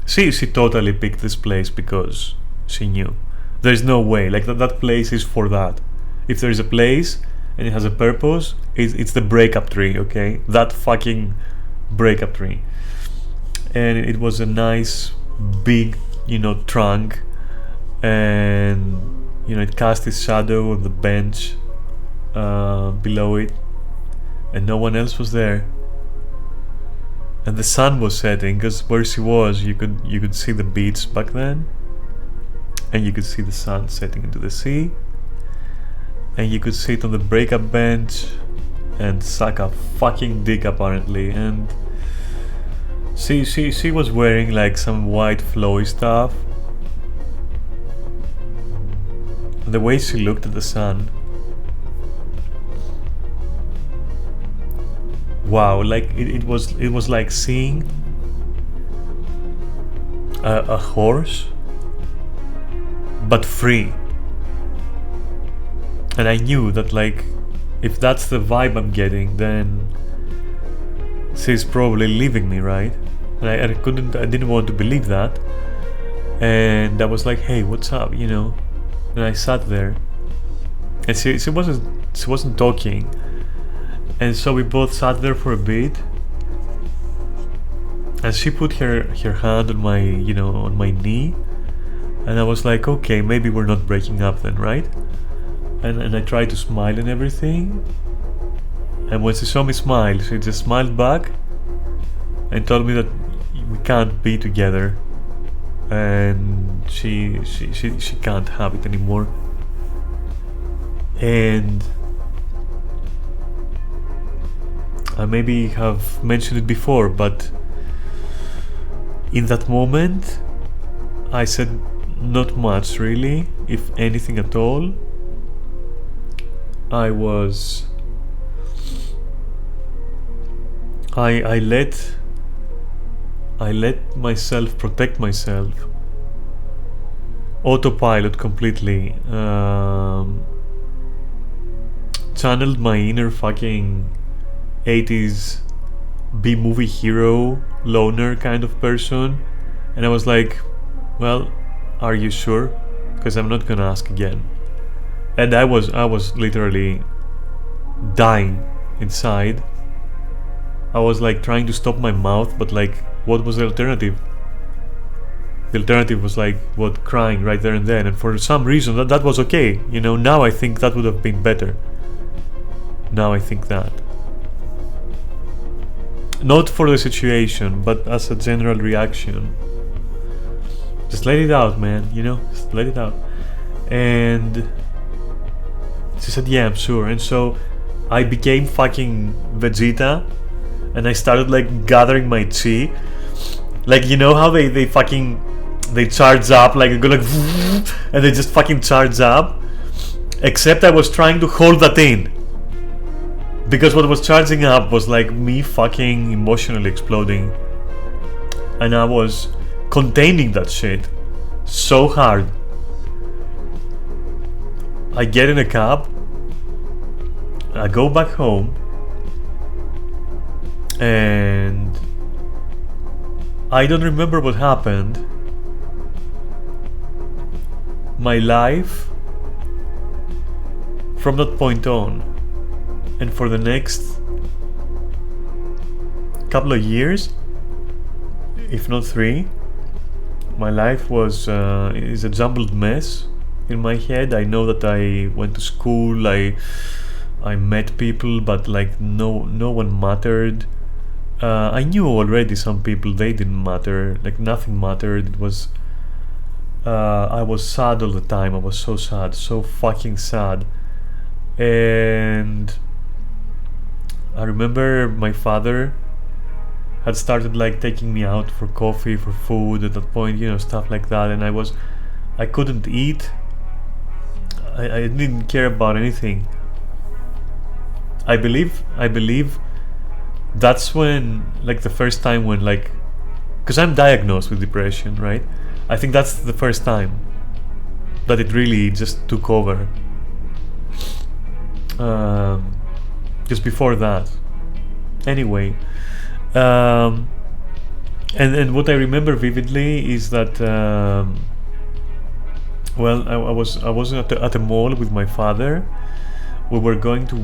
She totally picked this place because she knew. There's no way, like that place is for that. If there's a place and it has a purpose, it's the breakup tree, okay? That fucking breakup tree. And it was a nice big, you know, trunk, and you know, it cast its shadow on the bench below it, and no one else was there. And the sun was setting, because where she was, you could see the beach back then, and you could see the sun setting into the sea, and you could sit on the breakup bench and suck a fucking dick apparently. And she was wearing like some white flowy stuff. The way she looked at the sun, wow, like it was like seeing a horse, but free. And I knew that, like, if that's the vibe I'm getting, then she's probably leaving me, right? And I didn't want to believe that. And I was like, hey, what's up, you know? And I sat there, and she wasn't talking. And so we both sat there for a bit, and she put her hand on my, you know, on my knee, and I was like, okay, maybe we're not breaking up then, right? And I tried to smile and everything, and when she saw me smile, she just smiled back and told me that we can't be together, and she can't have it anymore. And I maybe have mentioned it before, but in that moment I said not much really, if anything at all. I let myself protect myself, autopilot completely, channeled my inner fucking 80s B-movie hero, loner kind of person, and I was like, well, are you sure? Because I'm not gonna ask again. And I was literally dying inside. I was like trying to stop my mouth, but like, what was the alternative? The alternative was like, what, crying right there and then. And for some reason that was okay, you know. Now I think that would have been better. Now I think that, not for the situation, but as a general reaction, just let it out, man, you know, just let it out. And she said, yeah, I'm sure. And so I became fucking Vegeta, and I started like gathering my chi, like, you know how they charge up, like, go like and they just fucking charge up, except I was trying to hold that in, because what was charging up was like me fucking emotionally exploding, and I was containing that shit so hard. I get in a cab, I go back home, and I don't remember what happened. My life from that point on, and for the next couple of years, if not 3, my life is a jumbled mess in my head. I know that I went to school, I met people, but like no one mattered. I knew already some people, they didn't matter, like nothing mattered. It was I was sad all the time. I was so sad, so fucking sad. And I remember my father had started like taking me out for coffee, for food at that point, you know, stuff like that. And I couldn't eat. I didn't care about anything. I believe that's when, like, the first time when, like, because I'm diagnosed with depression, right? I think that's the first time that it really just took over. Just before that. Anyway, and what I remember vividly is that well, I was at a mall with my father. We were going to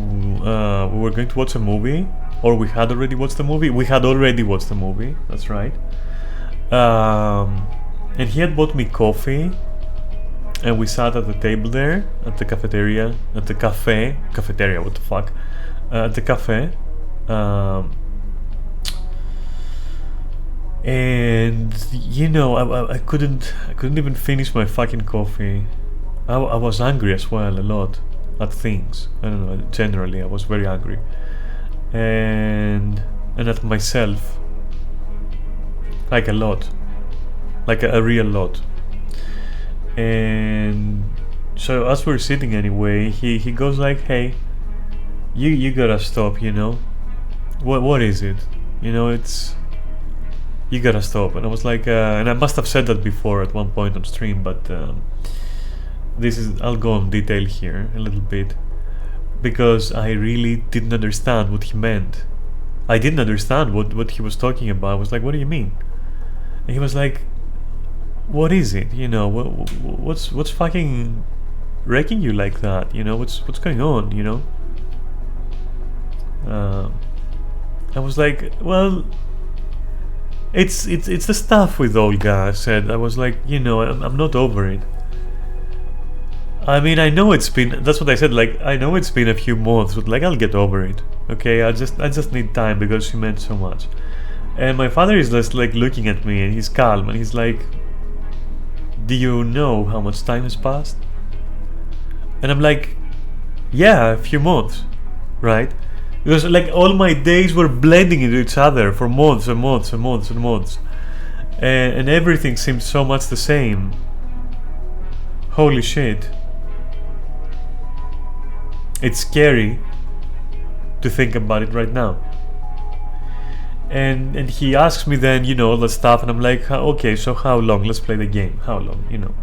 watch a movie, or we had already watched the movie. We had already watched the movie. That's right. And he had bought me coffee, and we sat at the table there at the cafeteria, at the cafeteria. What the fuck? At the cafe. And you know, I couldn't even finish my fucking coffee. I was angry as well, a lot, at things. I don't know, generally I was very angry, and at myself, like a lot, like a real lot. And so as we're sitting anyway, he goes like, hey, you gotta stop, you know. What is it? You know, it's, you gotta stop. And I was like, and I must have said that before at one point on stream, but I'll go in detail here a little bit, because I really didn't understand what he meant. I didn't understand what he was talking about. I was like, what do you mean? And he was like, what is it? You know, what's fucking wrecking you like that? You know, what's going on? You know. I was like, well, it's the stuff with Olga. I said. I was like, you know, I'm not over it. I mean, I know it's been, that's what I said, like, I know it's been a few months, but like, I'll get over it. Okay, I just need time, because she meant so much. And my father is just like looking at me, and he's calm, and he's like, do you know how much time has passed? And I'm like, yeah, a few months, right? Because like all my days were blending into each other for months and months and months and months, and everything seemed so much the same. Holy shit. It's scary to think about it right now. And he asks me then, you know, all that stuff, and I'm like, okay, so how long? Let's play the game. How long? You know.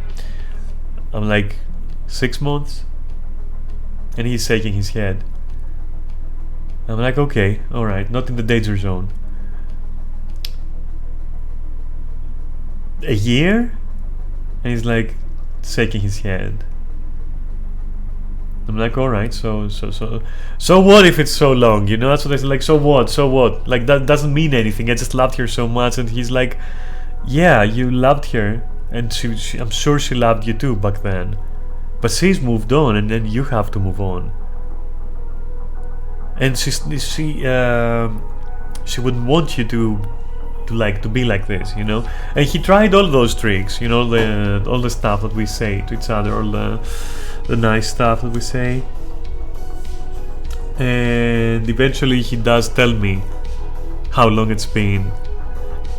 I'm like, 6 months? And he's shaking his head. I'm like, okay, alright, not in the danger zone. A year? And he's like, shaking his head. I'm like, alright, so what if it's so long? You know, that's what I said, like, so what? Like, that doesn't mean anything. I just loved her so much. And he's like, yeah, you loved her, and she I'm sure she loved you too back then. But she's moved on, and then you have to move on. And she wouldn't want you to be like this, you know. And he tried all those tricks, you know, all the stuff that we say to each other, all the nice stuff that we say. And eventually he does tell me how long it's been,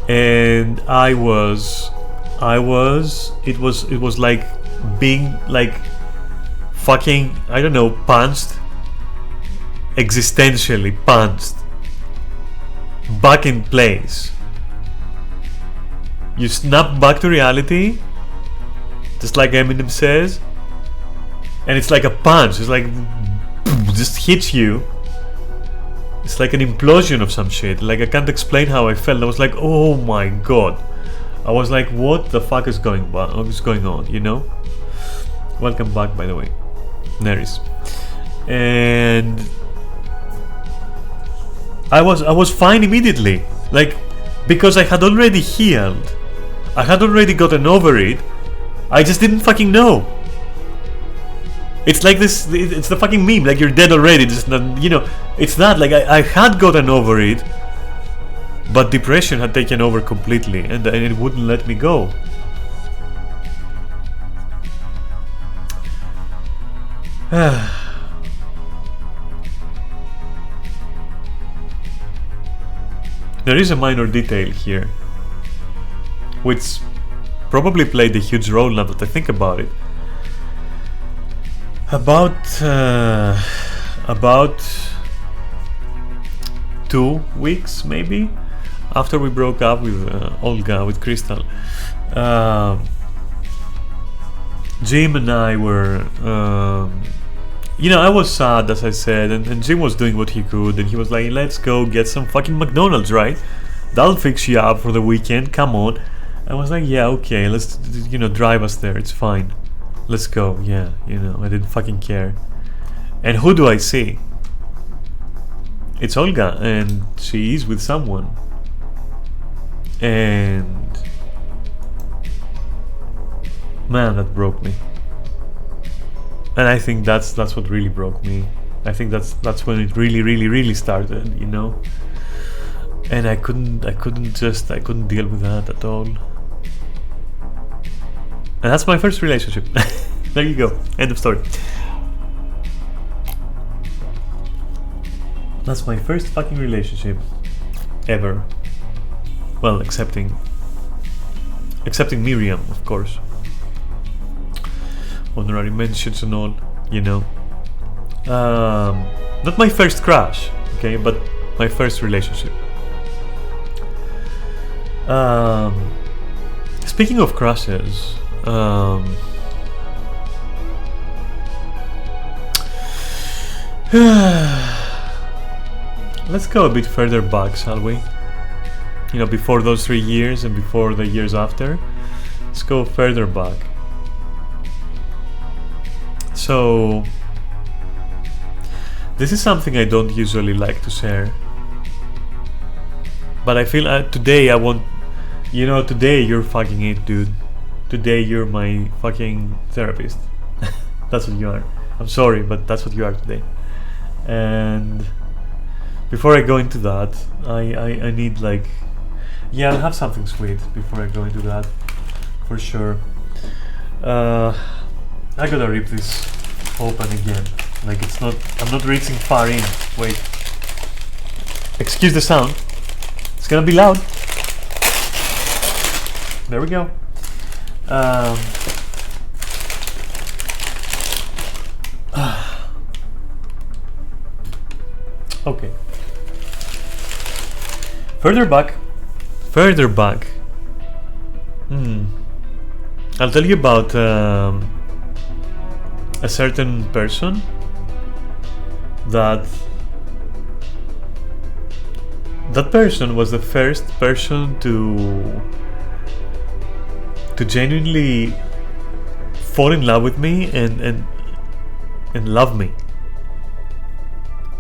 and it was like being like fucking, I don't know, punched, existentially punched back in place. You snap back to reality, just like Eminem says, and it's like a punch. It's like just hits you. It's like an implosion of some shit. Like, I can't explain how I felt. I was like, oh my god. I was like, what the fuck is going on, you know? Welcome back, by the way, Neris. And I was fine immediately, like, because I had already healed. I had already gotten over it. I just didn't fucking know. It's like this, it's the fucking meme, like, you're dead already, just not, you know. It's that, like, I had gotten over it, but depression had taken over completely, and it wouldn't let me go. There is a minor detail here, which probably played a huge role now that I think about it. About 2 weeks maybe after we broke up with Olga, with Crystal, Jim and I were, you know, I was sad, as I said, and Jim was doing what he could, and he was like, let's go get some fucking McDonald's, right? That'll fix you up for the weekend, come on. I was like, yeah, okay, let's, you know, drive us there, it's fine. Let's go, yeah, you know, I didn't fucking care. And who do I see? It's Olga, and she is with someone. And man, that broke me. And I think that's what really broke me. I think that's when it really started, you know. And I couldn't deal with that at all. And that's my first relationship. There you go. End of story. That's my first fucking relationship ever. Well, excepting Miriam, of course. Honorary mentions and all, you know. Not my first crush, okay, but my first relationship. Speaking of crushes, let's go a bit further back, shall we? You know, before those 3 years and before the years after. Let's go further back. So, this is something I don't usually like to share. But I feel today I want, you know, today you're fucking it, dude. Today you're my fucking therapist. That's what you are. I'm sorry, but that's what you are today. And before I go into that, I need like, yeah, I'll have something sweet before I go into that, for sure. I gotta rip this open again. Like it's not, I'm not reaching far in. Wait. Excuse the sound. It's gonna be loud. There we go. Okay. Further back. I'll tell you about a certain person that person was the first person to genuinely fall in love with me and love me.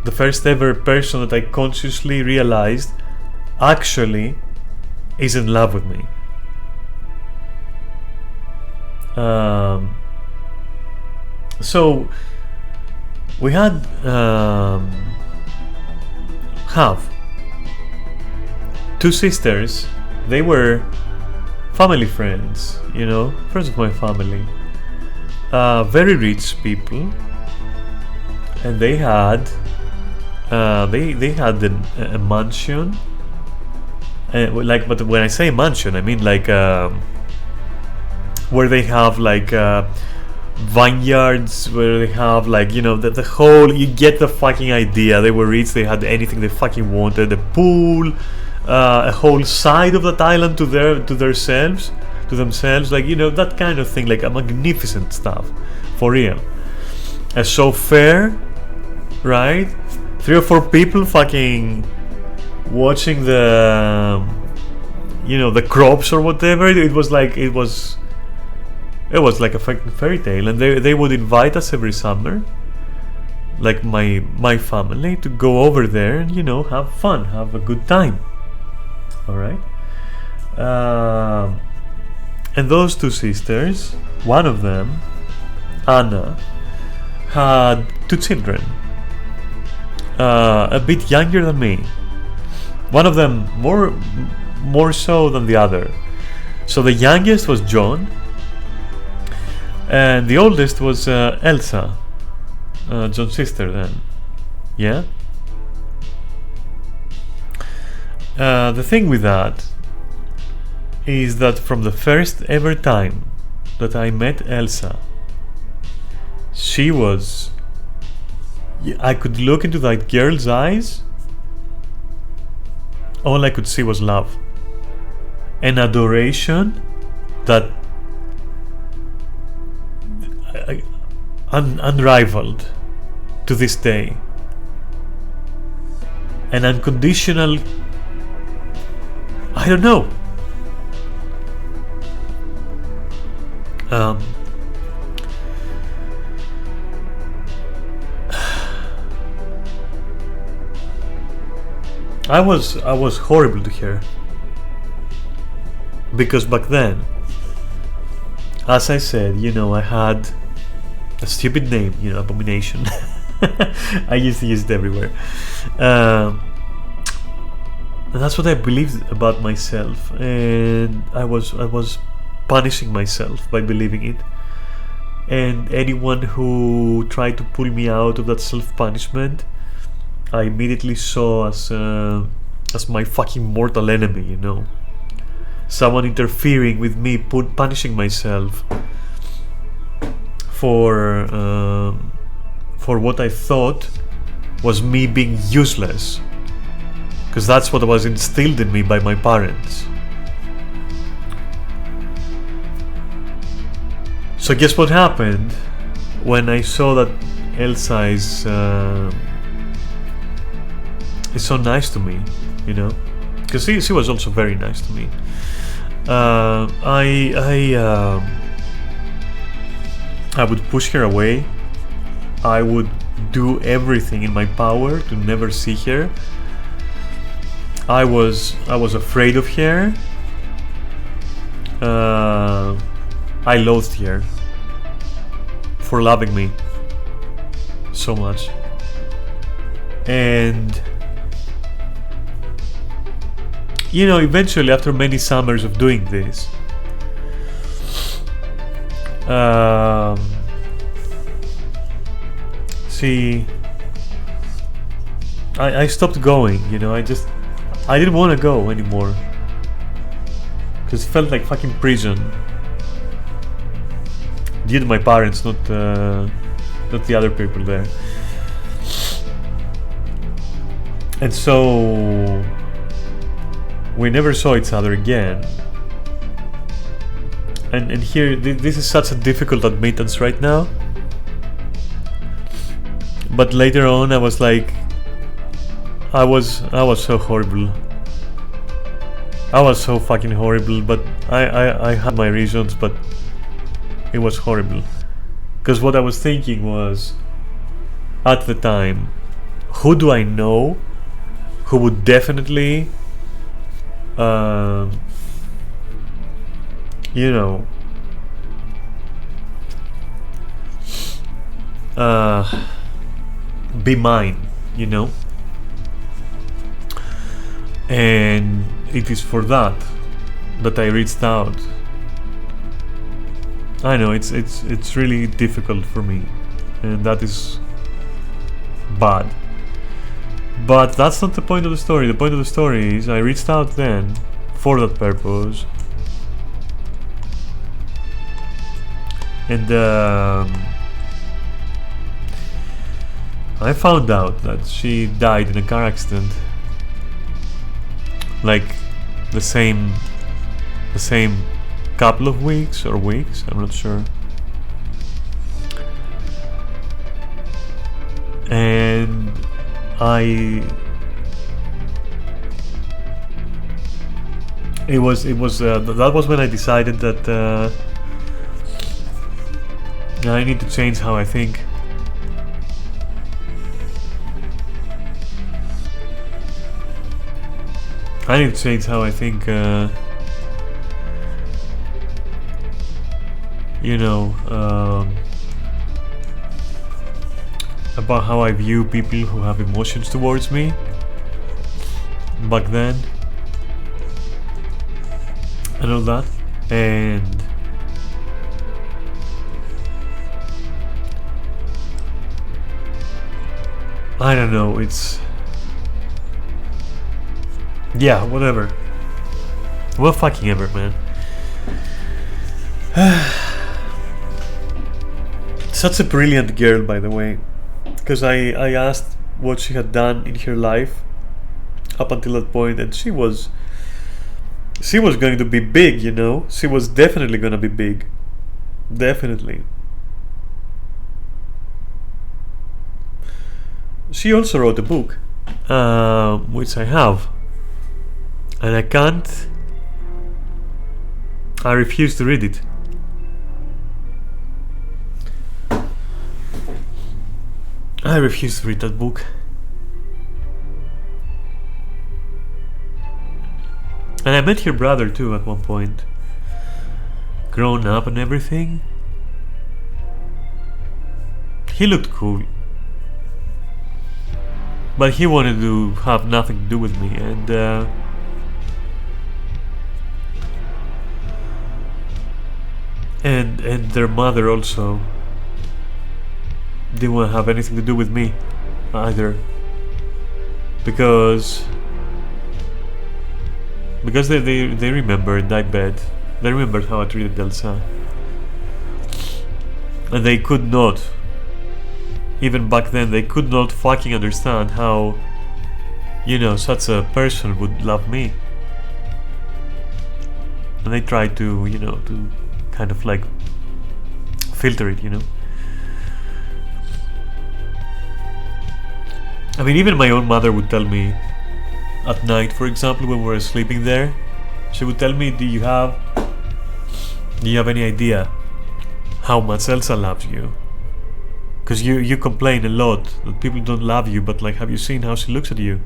The first ever person that I consciously realized actually is in love with me. So we had have 2 sisters. They were family friends, you know, friends of my family, very rich people, and they had they had a mansion, like, but when I say mansion, I mean like where they have like vineyards, where they have like, you know, the whole, you get the fucking idea. They were rich, they had anything they fucking wanted, a pool, a whole side of that island to themselves, like, you know, that kind of thing, like a magnificent stuff, for real. A chauffeur, right? 3 or 4 people fucking watching the, you know, the crops or whatever. It was like a fucking fairy tale, and they would invite us every summer, like my family, to go over there and, you know, have fun, have a good time. All right. And those 2 sisters, one of them, Anna, had 2 children, a bit younger than me. One of them more so than the other. So the youngest was John, and the oldest was Elsa, John's sister then. Yeah? The thing with that is that from the first ever time that I met Elsa, she was... I could look into that girl's eyes, all I could see was love. An adoration that unrivaled to this day. An unconditional, I don't know. I was horrible to her, because back then, as I said, I had a stupid name, Abomination. I used to use it everywhere. And that's what I believed about myself, and I was punishing myself by believing it. And anyone who tried to pull me out of that self-punishment, I immediately saw as my fucking mortal enemy, someone interfering with me, punishing myself for what I thought was me being useless, because that's what was instilled in me by my parents. So guess what happened when I saw that Elsa is so nice to me, because she was also very nice to me. I would push her away. I would do everything in my power to never see her. I was afraid of her. I loathed her for loving me so much. And eventually, after many summers of doing this, I stopped going. I didn't want to go anymore, because it felt like fucking prison. Due to my parents, not the other people there. And so we never saw each other again. And here, this is such a difficult admittance right now. But later on, I was like, I was so horrible. I was so fucking horrible. But I had my reasons. But it was horrible. Because what I was thinking was, at the time, who do I know who would definitely be mine, and it is for that I reached out. I know it's really difficult for me, and that is bad. But that's not the point of the story. The point of the story is I reached out then for that purpose. And I found out that she died in a car accident. Like the same couple of weeks, I'm not sure. And that was when I decided that I need to change how I think. I need to change how I think. About how I view people who have emotions towards me back then and all that. And I don't know, it's whatever. Well, fucking ever, man. Such a brilliant girl, by the way, because I asked what she had done in her life up until that point, and she was going to be big, She was definitely going to be big. Definitely. she also wrote a book, which I have, and I refuse to read it. I refuse to read that book. And I met her brother too at one point. Grown up and everything. He looked cool. But he wanted to have nothing to do with me, and their mother also didn't want to have anything to do with me either, because they remembered, I bet they remembered how I treated Elsa, and they could not, even back then, they could not fucking understand how, you know, such a person would love me. And they tried to, you know, to kind of like filter it, you know. I mean, even my own mother would tell me at night, for example, when we were sleeping there, she would tell me, do you have any idea how much Elsa loves you? Because you complain a lot that people don't love you, but like, have you seen how she looks at you?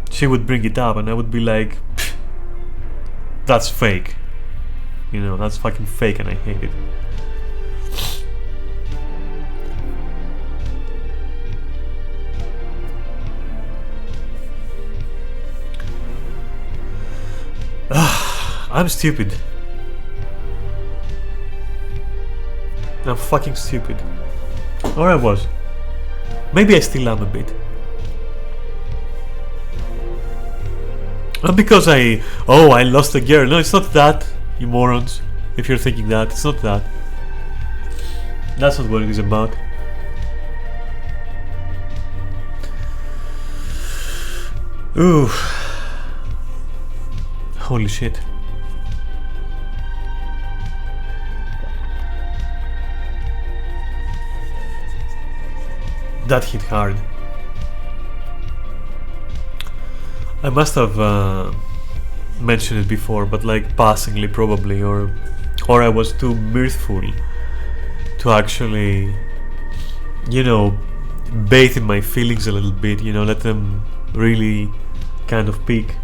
She would bring it up, and I would be like, that's fake. You know, that's fucking fake, and I hate it. I'm stupid. I'm fucking stupid. Or I was. Maybe I still am a bit. Not because I lost a girl. No, it's not that, you morons. If you're thinking that, it's not that. That's not what it is about. Ooh. Holy shit. That hit hard. I must have mentioned it before, but like passingly probably, or I was too mirthful to actually, you know, bathe in my feelings a little bit, you know, let them really kind of peak.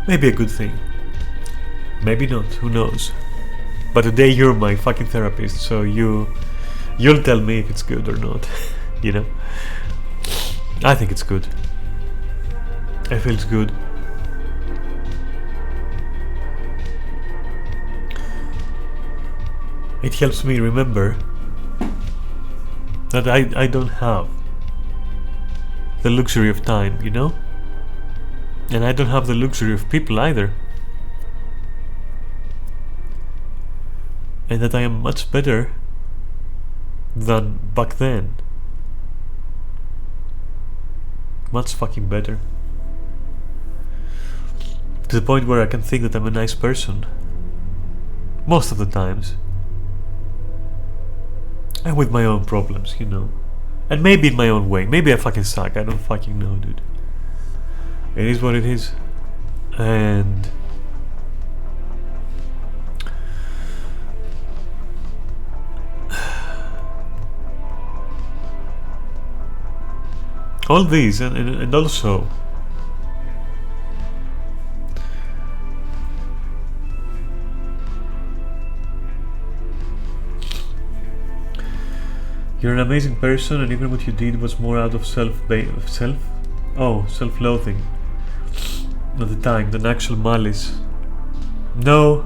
Maybe a good thing. Maybe not, who knows. But today you're my fucking therapist, so you'll tell me if it's good or not. You know? I think it's good. It feels good. It helps me remember that I don't have the luxury of time, you know? And I don't have the luxury of people either. And that I am much better than back then. Much fucking better. To the point where I can think that I'm a nice person. Most of the times. And with my own problems, you know. And maybe in my own way. Maybe I fucking suck. I don't fucking know, dude. It is what it is. And all these, and also you're an amazing person, and even what you did was more out of self-loathing at the time than actual malice. No,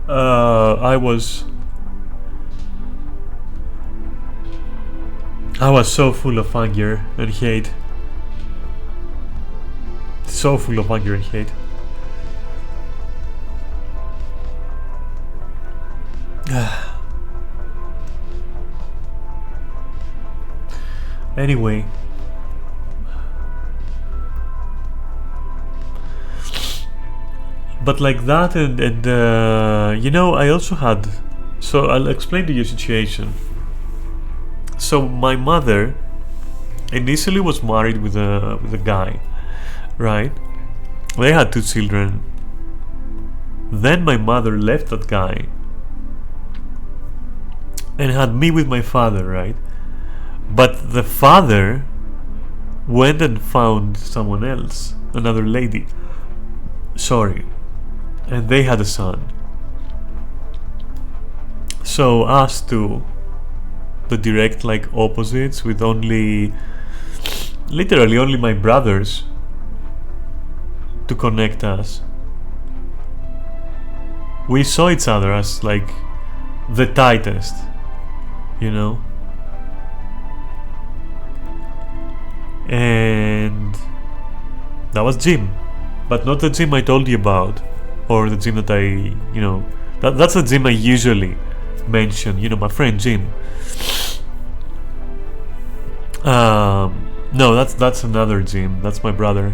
I was so full of anger and hate. So full of anger and hate. Anyway, but like that, and you know, I also had, so I'll explain to you a situation. So my mother initially was married with a guy, right? They had 2 children. Then my mother left that guy and had me with my father, right? But the father went and found someone else, another lady. Sorry. And they had a son. So us two, the direct like opposites, with literally only my brothers to connect us. We saw each other as like the tightest, you know? And that was Jim, but not the Jim I told you about, or the Jim that that's the Jim I usually mention, my friend Jim. No, that's another Jim. That's my brother.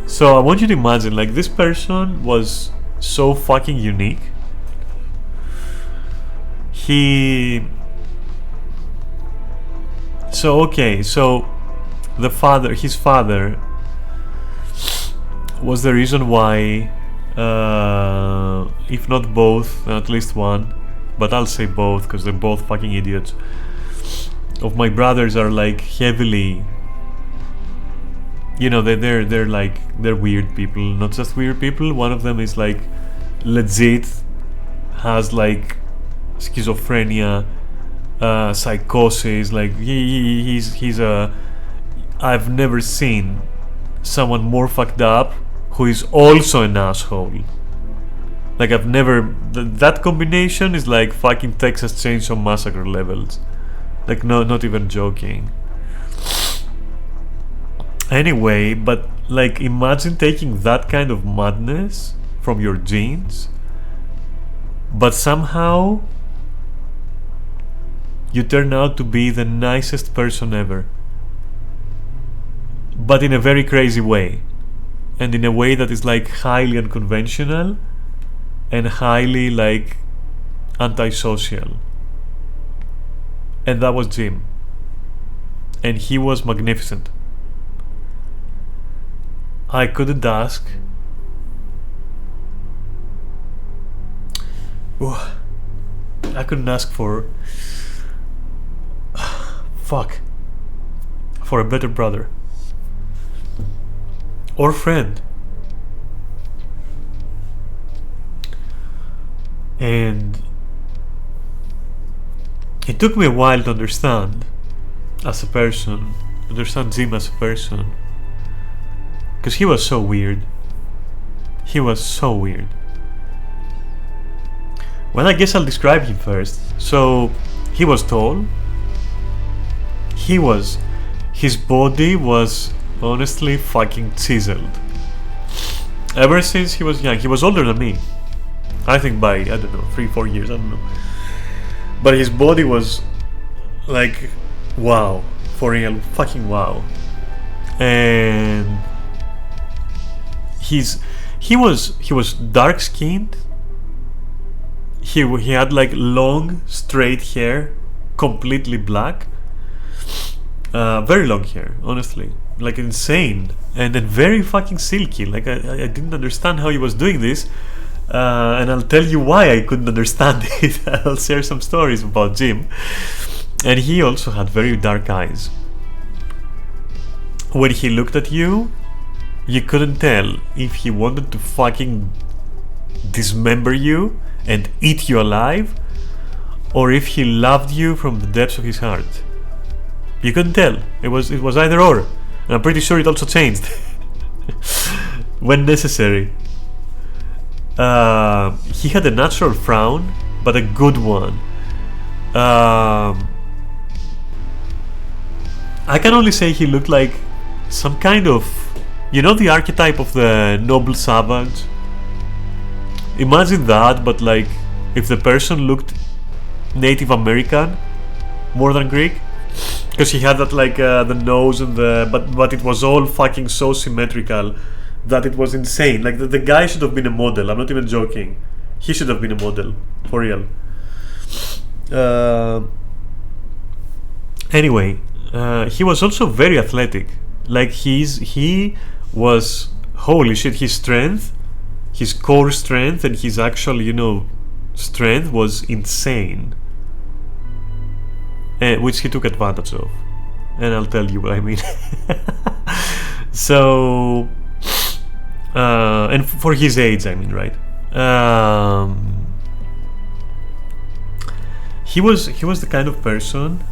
So I want you to imagine, like, this person was so fucking unique. So his father was the reason why, if not both, at least one, but I'll say both because they're both fucking idiots, of my brothers are like heavily, they're weird people. Not just weird people, one of them is like legit has like schizophrenia, psychosis. Like he's I've never seen someone more fucked up who is also an asshole. Like I've never, that combination is like fucking Texas Chainsaw Massacre levels. Like not even joking. Anyway, but like imagine taking that kind of madness from your genes, but somehow you turn out to be the nicest person ever, but in a very crazy way, and in a way that is like highly unconventional and highly like antisocial. And that was Jim, and he was magnificent. I couldn't ask. I couldn't ask for a better brother or friend. And it took me a while to understand Jim as a person, because he was so weird. Well, I guess I'll describe him first. So he was tall. His body was honestly fucking chiseled. Ever since he was young, he was older than me. I think by, I don't know, 3-4 years, I don't know. But his body was like, wow, for real, fucking wow. And he was dark skinned. He had like long straight hair, completely black, very long hair, honestly, like insane, and then very fucking silky. Like I didn't understand how he was doing this, and I'll tell you why I couldn't understand it. I'll share some stories about Jim. And he also had very dark eyes. When he looked at you, you couldn't tell if he wanted to fucking dismember you and eat you alive, or if he loved you from the depths of his heart. You couldn't tell. It was either or. And I'm pretty sure it also changed when necessary. He had a natural frown, but a good one. I can only say he looked like some kind of, the archetype of the noble savage. Imagine that, but like if the person looked Native American more than Greek, because he had that like the nose and but it was all fucking so symmetrical that it was insane. Like the guy should have been a model. I'm not even joking. He should have been a model, for real. Anyway, he was also very athletic. Like he was, holy shit, his strength, his core strength, and his actual, you know, strength was insane, which he took advantage of, and I'll tell you what I mean. So, and for his age, I mean, right? He was the kind of person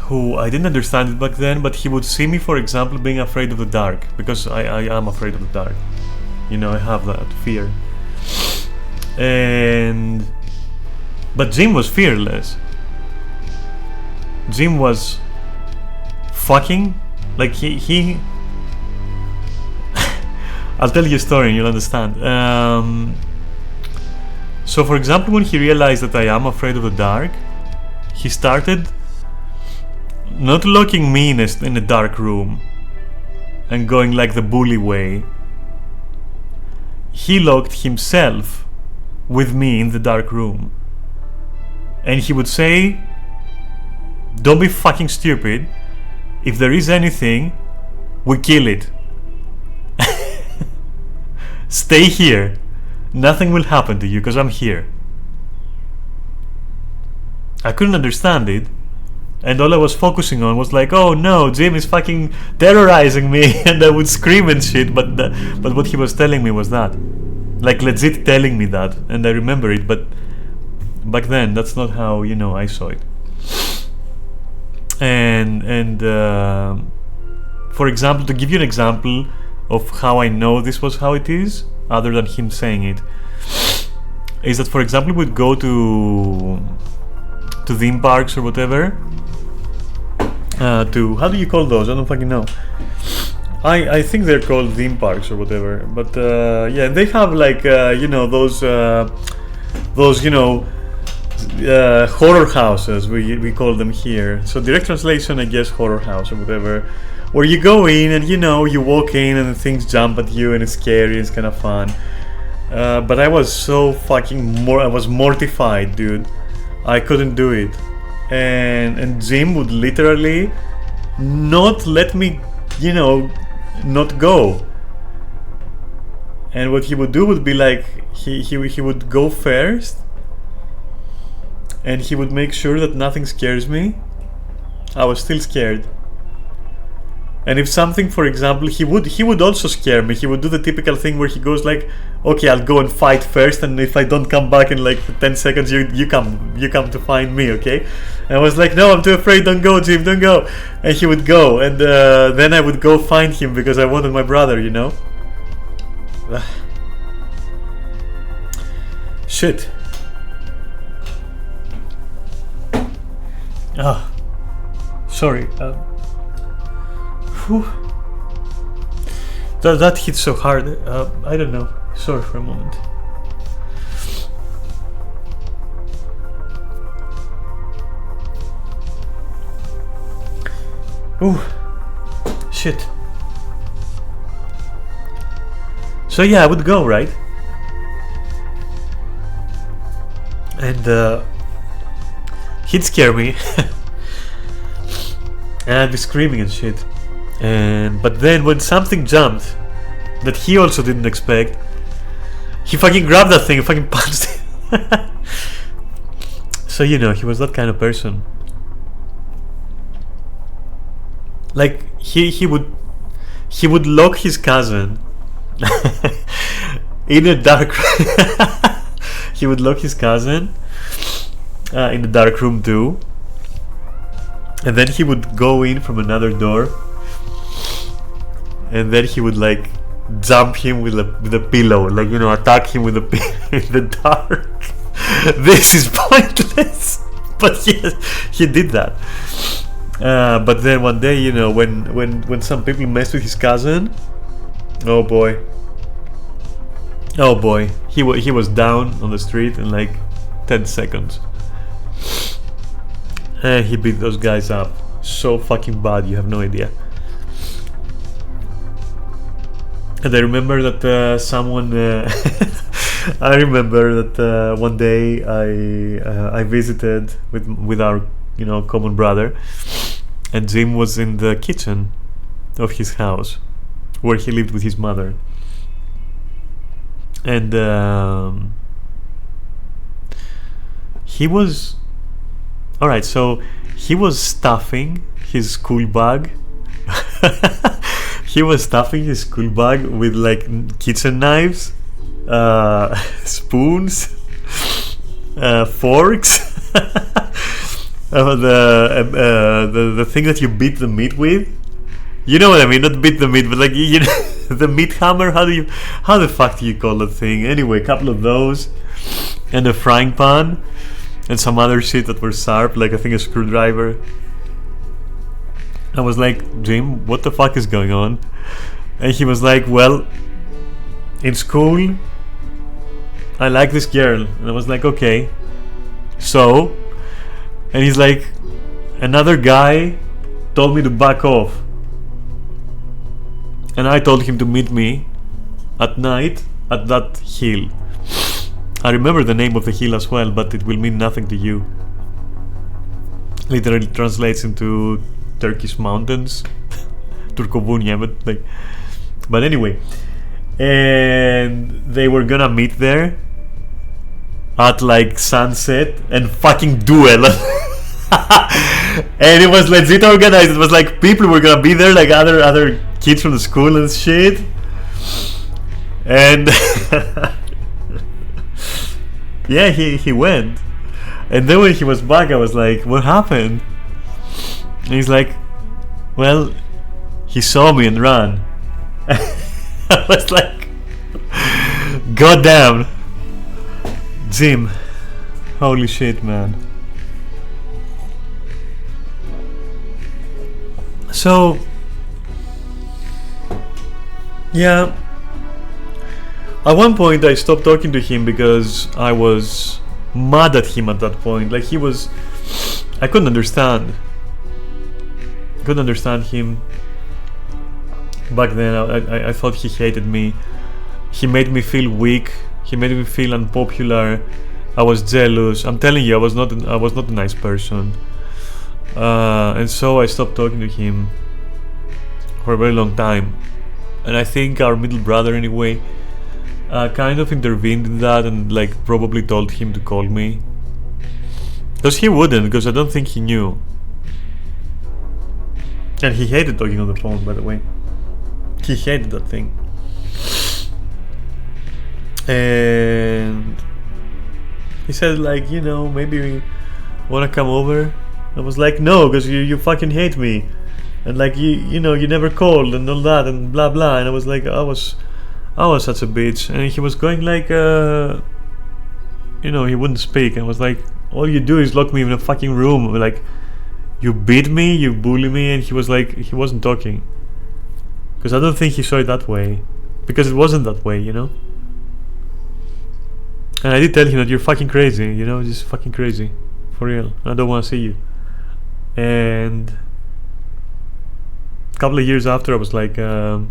who, I didn't understand it back then, but he would see me, for example, being afraid of the dark, because I am afraid of the dark. You know, I have that fear. But Jim was fearless. Jim was fucking, like he I'll tell you a story and you'll understand. So for example, when he realized that I am afraid of the dark, he started not locking me in a dark room and going like the bully way. He locked himself with me in the dark room, and he would say, "Don't be fucking stupid. If there is anything, we kill it. Stay here. Nothing will happen to you because I'm here." I couldn't understand it, and all I was focusing on was like, "Oh no, Jim is fucking terrorizing me," and I would scream and shit. But what he was telling me was that, like, legit telling me that, and I remember it. But back then, that's not how, you know, I saw it. And for example, to give you an example of how I know this was how it is, other than him saying it, is that, for example, we'd go to theme parks or whatever. To, how do you call those? I don't fucking know. I think they're called theme parks or whatever. But yeah, they have like you know, those you know, horror houses, we call them here. So direct translation, I guess, horror house or whatever, where you go in and, you know, you walk in and things jump at you and it's scary, it's kind of fun. But I was so fucking I was mortified, dude. I couldn't do it, and Jim would literally not let me, you know, not go. And what he would do would be like, he would go first, and he would make sure that nothing scares me. I was still scared. And if something, for example, he would also scare me. He would do the typical thing where he goes like, "Okay, I'll go and fight first, and if I don't come back in like 10 seconds, you come to find me, okay?" And I was like, "No, I'm too afraid. Don't go, Jim. Don't go." And he would go, and then I would go find him because I wanted my brother, you know. Shit. Ah, sorry. Whew. That hit so hard. I don't know. Sorry for a moment. Ooh, shit. So yeah, I would go, right? And he'd scare me, and I'd be screaming and shit. But then when something jumped that he also didn't expect, he fucking grabbed that thing and fucking punched it. So, you know, he was that kind of person. Like, he would lock his cousin in a dark he would lock his cousin in a dark room too, and then he would go in from another door, and then he would like jump him with a pillow, like, you know, attack him with a pillow in the dark. This is pointless, but yes, he did that. But then one day, you know, when some people messed with his cousin, oh boy, he was down on the street in like 10 seconds. And he beat those guys up so fucking bad, you have no idea. And I remember that someone I remember that one day I visited with our common brother, and Jim was in the kitchen of his house where he lived with his mother, and he was all right. So he was stuffing his school bag. He was stuffing his school bag with like kitchen knives, spoons, forks, the thing that you beat the meat with. You know what I mean? Not beat the meat, but like the meat hammer. How the fuck do you call that thing? Anyway, a couple of those, and a frying pan, and some other shit that were sharp, like I think a screwdriver. I was like, Jim, what the fuck is going on? And he was like, well, in school, I like this girl. And I was like, okay, so? And he's like, another guy told me to back off. And I told him to meet me at night at that hill. I remember the name of the hill as well, but it will mean nothing to you. Literally translates into Turkish mountains. Turkobunya, but anyway. And they were gonna meet there at like sunset and fucking duel. And it was legit organized. It was like people were gonna be there, like other kids from the school and shit. And yeah, he went. And then when he was back, I was like, what happened? And he's like, well, he saw me and ran. I was like, god damn, Jim, holy shit, man. So yeah, at one point I stopped talking to him because I was mad at him at that point. Like I couldn't understand him back then. I thought he hated me. He made me feel weak. He made me feel unpopular. I was jealous. I'm telling you, I was not a nice person. And so I stopped talking to him for a very long time. And I think our middle brother, anyway, kind of intervened in that and like probably told him to call me. Because he wouldn't, because I don't think he knew. And he hated talking on the phone, by the way. He hated that thing. And he said like, maybe we wanna come over. I was like, no, because you fucking hate me. And like you never called and all that and blah blah. And I was like, I was such a bitch. And he was going like he wouldn't speak. I was like, all you do is lock me in a fucking room. Like, you beat me, you bully me. And he was like, he wasn't talking. Because I don't think he saw it that way. Because it wasn't that way, And I did tell him that you're fucking crazy, just fucking crazy. For real. I don't want to see you. And a couple of years after, I was like, I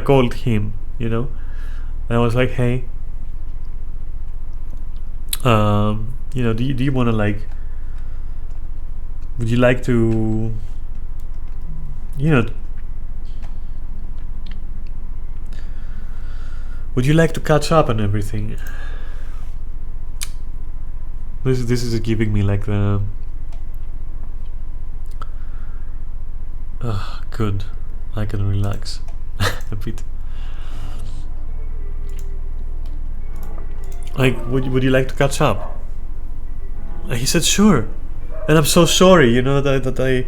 called him, and I was like, hey, do you want to like, would you like to, would you like to catch up and everything? This is giving me like the good. I can relax a bit. Like, would you like to catch up? And he said sure. And I'm so sorry, that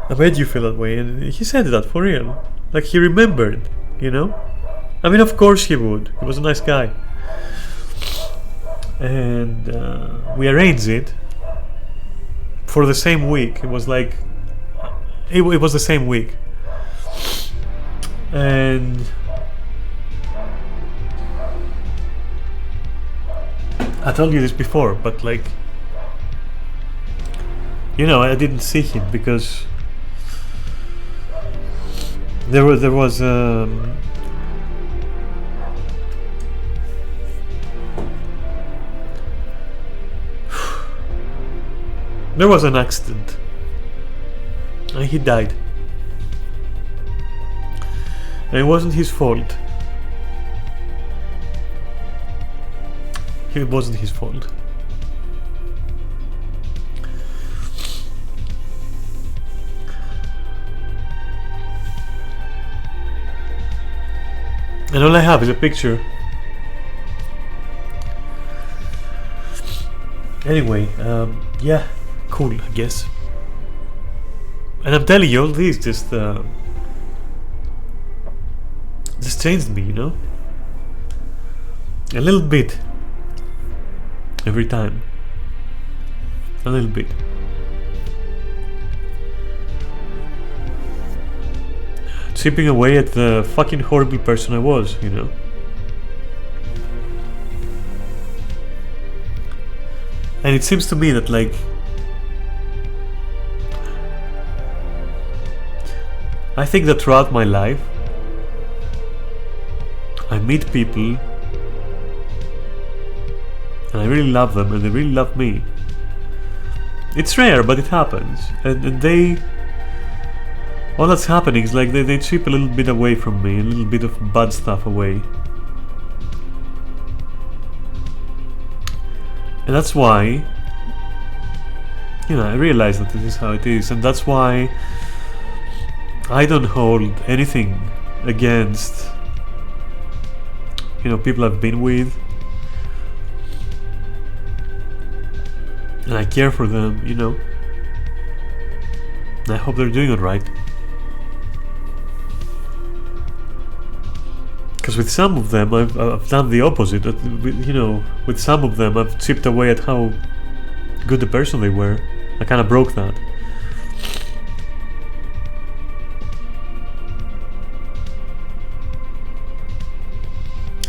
I made you feel that way. And he said that for real. Like, he remembered, I mean, of course he would. He was a nice guy. And we arranged it for the same week. It was like it was the same week. And I told you this before, but like, I didn't see him because there was There was an accident. And he died. And it wasn't his fault. It wasn't his fault. And all I have is a picture. Anyway, yeah, cool, I guess. And I'm telling you, all this just changed me, you know? A little bit. Every time. A little bit. Chipping away at the fucking horrible person I was, you know? And it seems to me that, like, I think that throughout my life I meet people and I really love them and they really love me. It's rare, but it happens. And they, all that's happening is like they chip a little bit away from me, a little bit of bad stuff away. And that's why, you know, I realize that this is how it is, and that's why I don't hold anything against, you know, people I've been with. And I care for them, you know. And I hope they're doing it right. Because with some of them, I've done the opposite. You know, with some of them, I've chipped away at how good the person they were. I kind of broke that.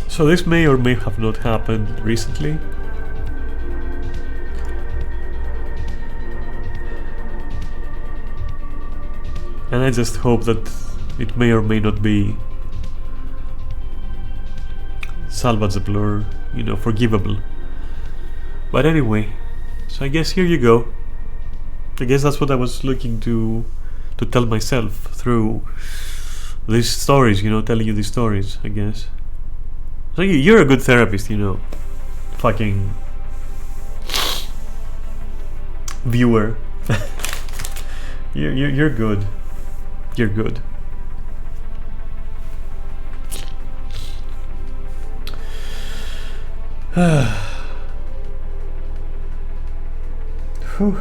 So this may or may have not happened recently. And I just hope that it may or may not be salvageable or, you know, forgivable. But anyway, so I guess here you go. I guess that's what I was looking to tell myself through these stories, you know, telling you these stories, I guess. So you're a good therapist, you know. Fucking viewer. You're good. You're good. Whew.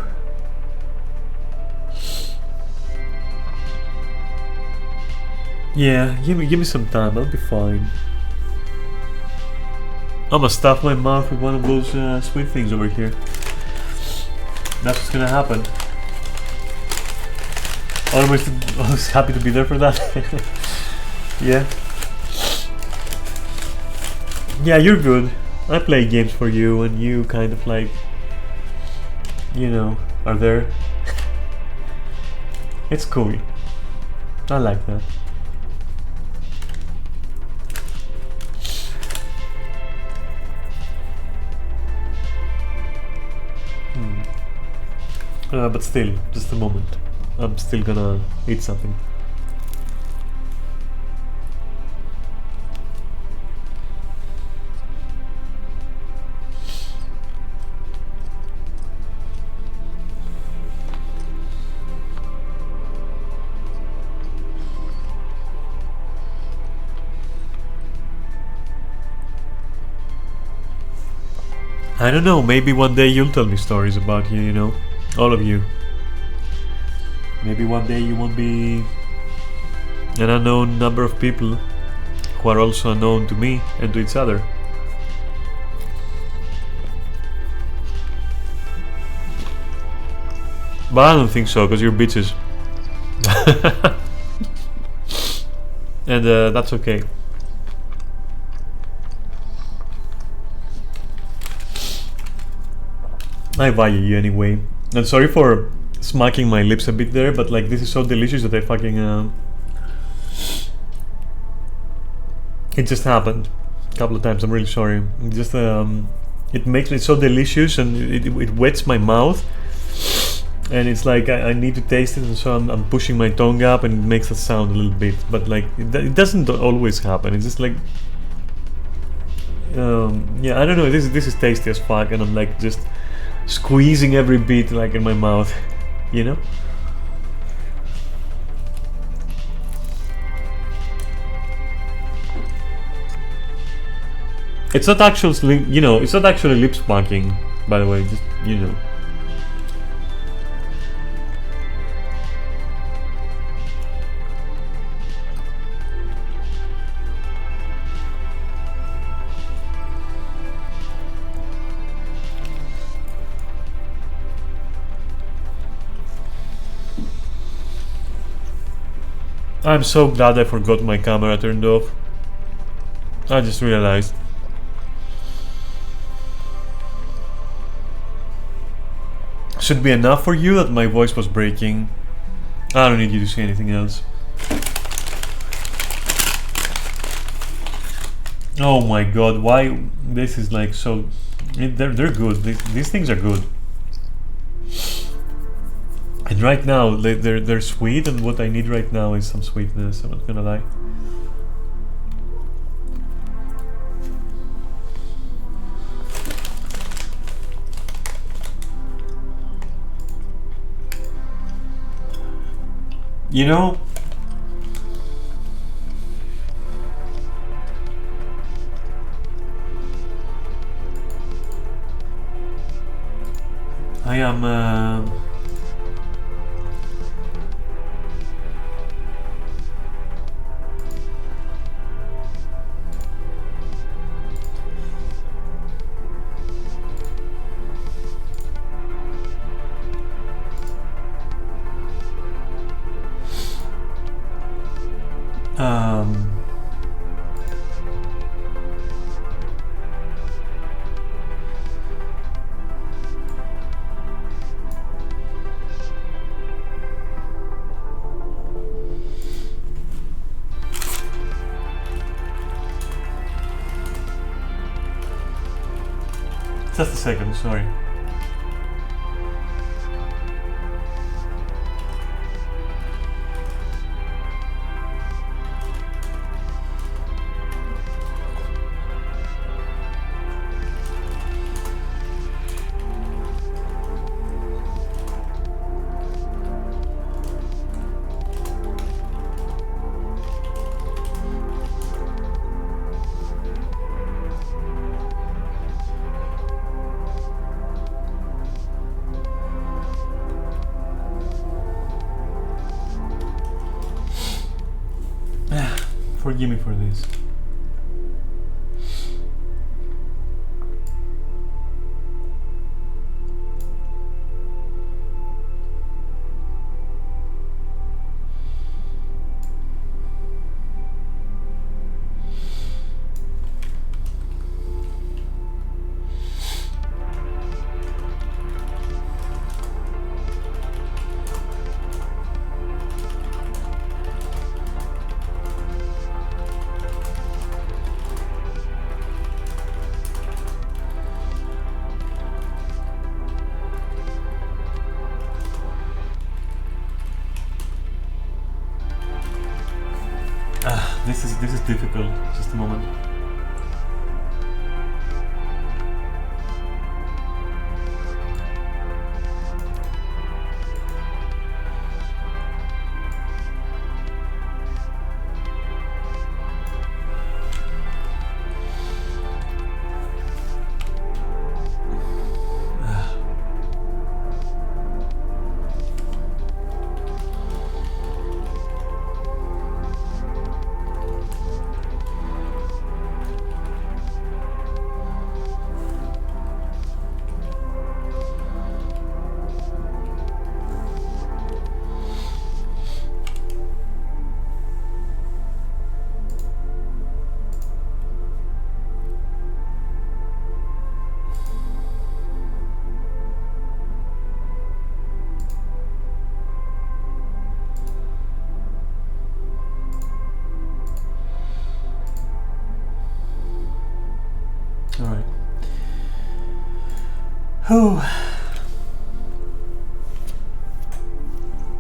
Yeah, give me some time. I'll be fine. I'm gonna stuff my mouth with one of those sweet things over here. That's what's gonna happen. Always happy to be there for that. Yeah. Yeah, you're good. I play games for you and you kind of like, you know, are there. It's cool. I like that. But still, just a moment. I'm still gonna eat something. I don't know, maybe one day you'll tell me stories about you, you know? All of you. Maybe one day you won't be an unknown number of people who are also unknown to me and to each other. But I don't think so, because you're bitches. And that's okay. I value you anyway. And sorry for smacking my lips a bit there, but like this is so delicious that I fucking it just happened a couple of times. I'm really sorry. It just it makes it so delicious and it wets my mouth and it's like I need to taste it, and so I'm pushing my tongue up, and it makes a sound a little bit. But like it doesn't always happen. It's just like yeah, I don't know. This is tasty as fuck, and I'm like just squeezing every bit like in my mouth, you know. It's not actually, you know, it's not actually lip smacking, by the way. Just, you know. I'm so glad I forgot my camera turned off. I just realized. Should be enough for you that my voice was breaking. I don't need you to say anything else. Oh my god, why this is like so... They're good, these things are good. And right now, they're sweet, and what I need right now is some sweetness, I'm not gonna lie. You know, I am just a second, sorry. Forgive me for this. This is difficult. Just a moment.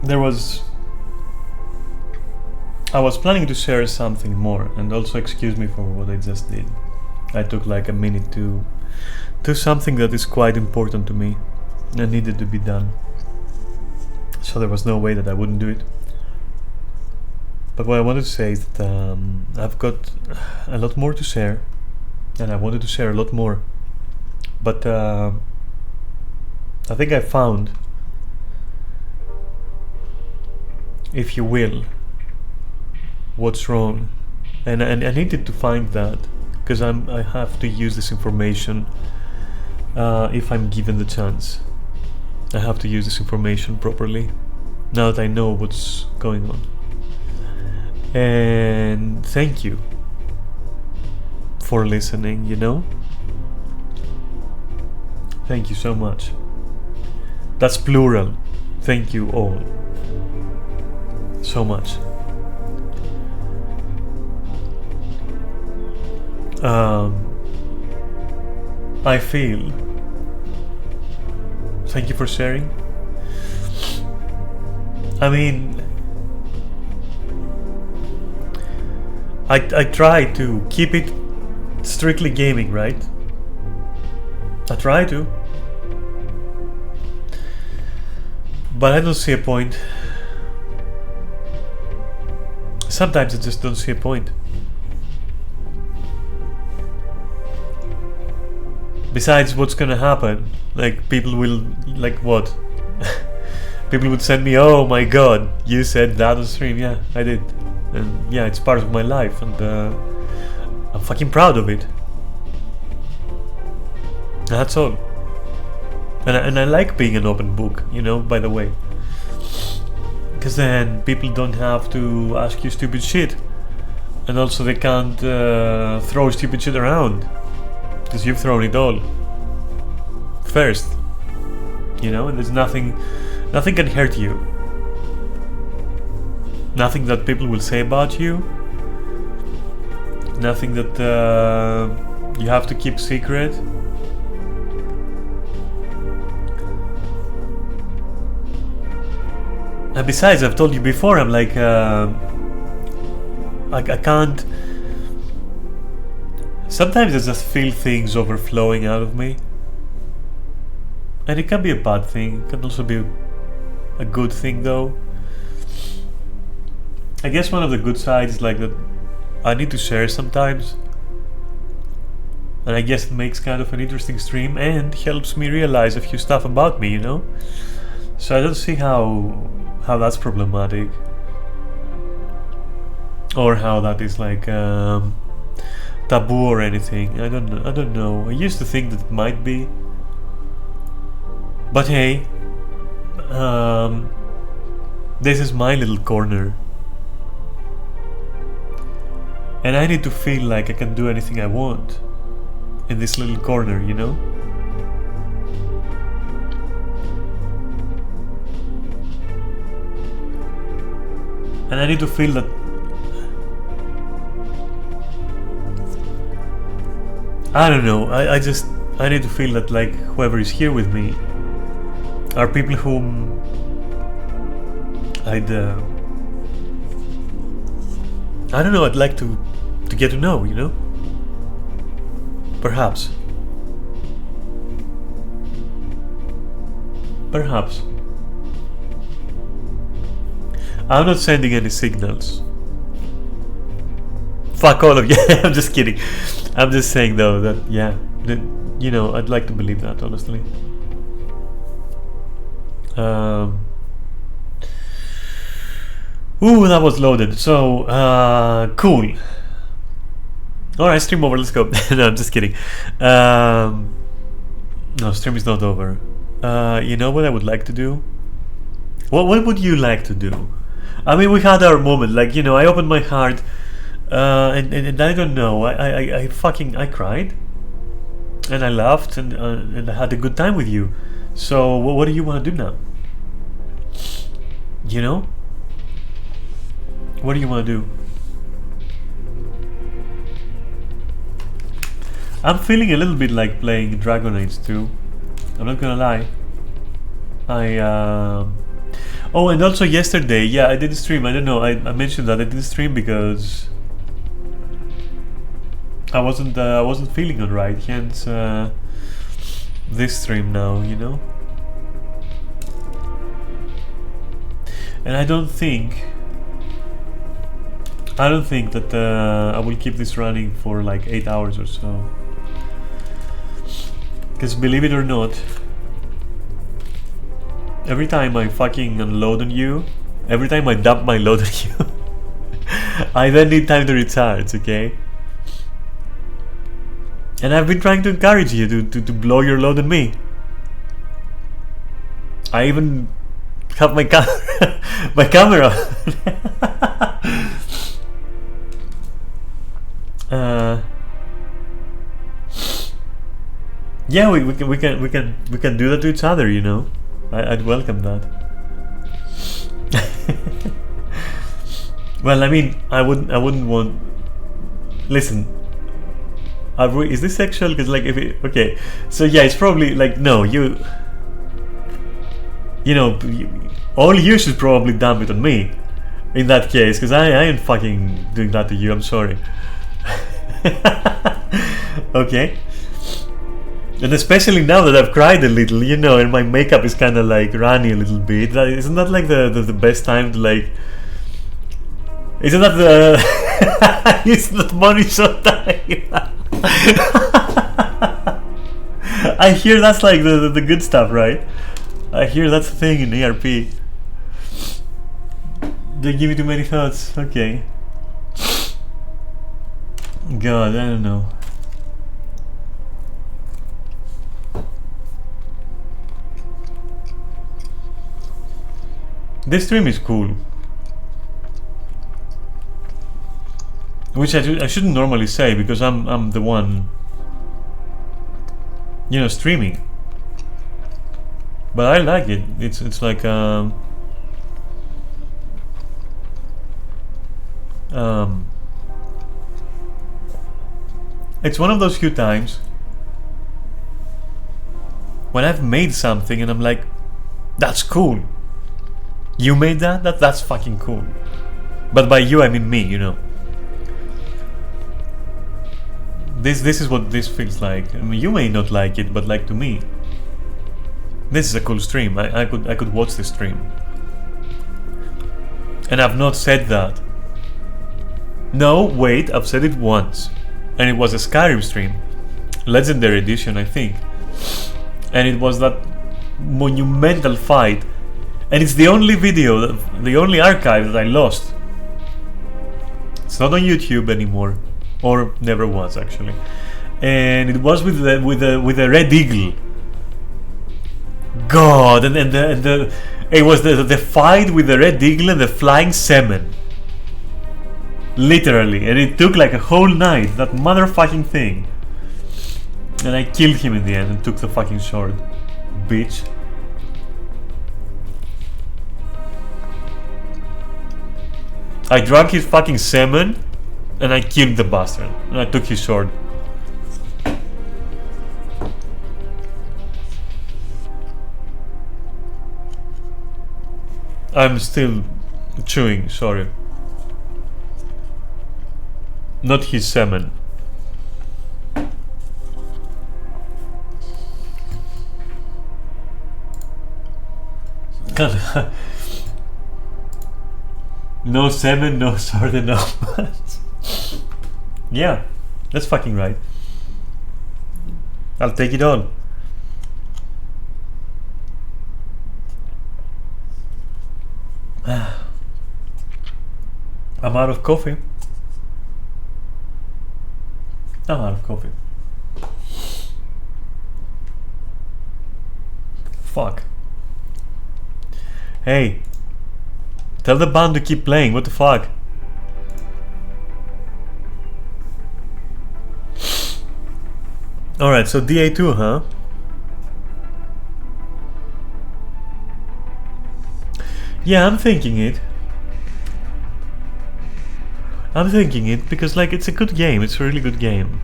there was I was planning to share something more, and also excuse me for what I just did. I took like a minute to do something that is quite important to me and needed to be done. So there was no way that I wouldn't do it. But what I wanted to say is that I've got a lot more to share, and I wanted to share a lot more. But I think I found, if you will, what's wrong, and I needed to find that, because I have to use this information if I'm given the chance. I have to use this information properly now that I know what's going on. And thank you for listening, you know? Thank you so much. That's plural. Thank you all so much. I feel, thank you for sharing. I mean, I try to keep it strictly gaming, right? I try to, but I don't see a point. Sometimes I just don't see a point. Besides, what's gonna happen? Like, people will, like, what? People would send me, oh my god, you said that on stream. Yeah, I did. And yeah, it's part of my life, and I'm fucking proud of it. That's all. And I like being an open book, you know, by the way. Because then people don't have to ask you stupid shit. And also they can't throw stupid shit around. Because you've thrown it all first, you know, and there's nothing can hurt you. Nothing that people will say about you. Nothing that you have to keep secret. And besides, I've told you before, I'm like, I can't. Sometimes I just feel things overflowing out of me. And it can be a bad thing, it can also be a good thing though. I guess one of the good sides is like that I need to share sometimes. And I guess it makes kind of an interesting stream and helps me realize a few stuff about me, you know? So I don't see how that's problematic. Or how that is like taboo or anything. I don't know. I used to think that it might be, but hey, this is my little corner, and I need to feel like I can do anything I want in this little corner, you know? And I need to feel that I don't know, I need to feel that like whoever is here with me are people whom I'd I don't know, I'd like to get to know, you know? Perhaps. I'm not sending any signals. Fuck all of you. I'm just kidding. I'm just saying though that, yeah, that, you know, I'd like to believe that, honestly. Ooh, that was loaded. So, cool. Alright, stream over, let's go. No, I'm just kidding. No, stream is not over. You know what I would like to do? What would you like to do? I mean, we had our moment, like, you know, I opened my heart, and I don't know, I cried, and I laughed, and I had a good time with you. So, what do you want to do now? You know? What do you want to do? I'm feeling a little bit like playing Dragon Age 2. I'm not gonna lie. Oh, and also yesterday, yeah, I didn't stream. I don't know. I mentioned that I didn't stream because I wasn't feeling alright. Hence, this stream now, you know. And I don't think that I will keep this running for like 8 hours or so. Because believe it or not, every time I fucking unload on you, every time I dump my load on you, I then need time to recharge, okay? And I've been trying to encourage you to blow your load on me. I even have my my camera. Yeah, we can do that to each other, you know. I'd welcome that. Well, I mean, I wouldn't want. Listen, is this sexual? Because like, okay, so yeah, it's probably like no, you know, all you should probably dump it on me in that case, because I ain't fucking doing that to you. I'm sorry. Okay. And especially now that I've cried a little, you know, and my makeup is kind of like runny a little bit. Isn't that like the best time to like? Isn't that the? Isn't that money shot time? I hear that's like the good stuff, right? I hear that's the thing in ERP. They give me too many thoughts. Okay. God, I don't know. This stream is cool, which I shouldn't normally say because I'm the one, you know, streaming. But I like it. It's like it's one of those few times when I've made something and I'm like, that's cool. You made that? That's fucking cool. But by you I mean me, you know. This is what this feels like. I mean, you may not like it, but like to me, this is a cool stream. I could watch this stream. And I've not said that. No, wait, I've said it once. And it was a Skyrim stream. Legendary edition, I think. And it was that monumental fight. And it's the only video, the only archive that I lost. It's not on YouTube anymore, or never was actually. And it was with the red eagle. God, and it was the fight with the red eagle and the flying semen. Literally, and it took like a whole night. That motherfucking thing. And I killed him in the end and took the fucking sword, bitch. I drank his fucking semen and I killed the bastard. And I took his sword. I'm still chewing, sorry. Not his semen. No semen, no sword, and no pants. Yeah, that's fucking right. I'll take it all. I'm out of coffee. I'm out of coffee. Fuck. Hey, tell the band to keep playing. What the fuck? Alright, so DA2, huh? Yeah, I'm thinking it. I'm thinking it because like it's a good game, it's a really good game.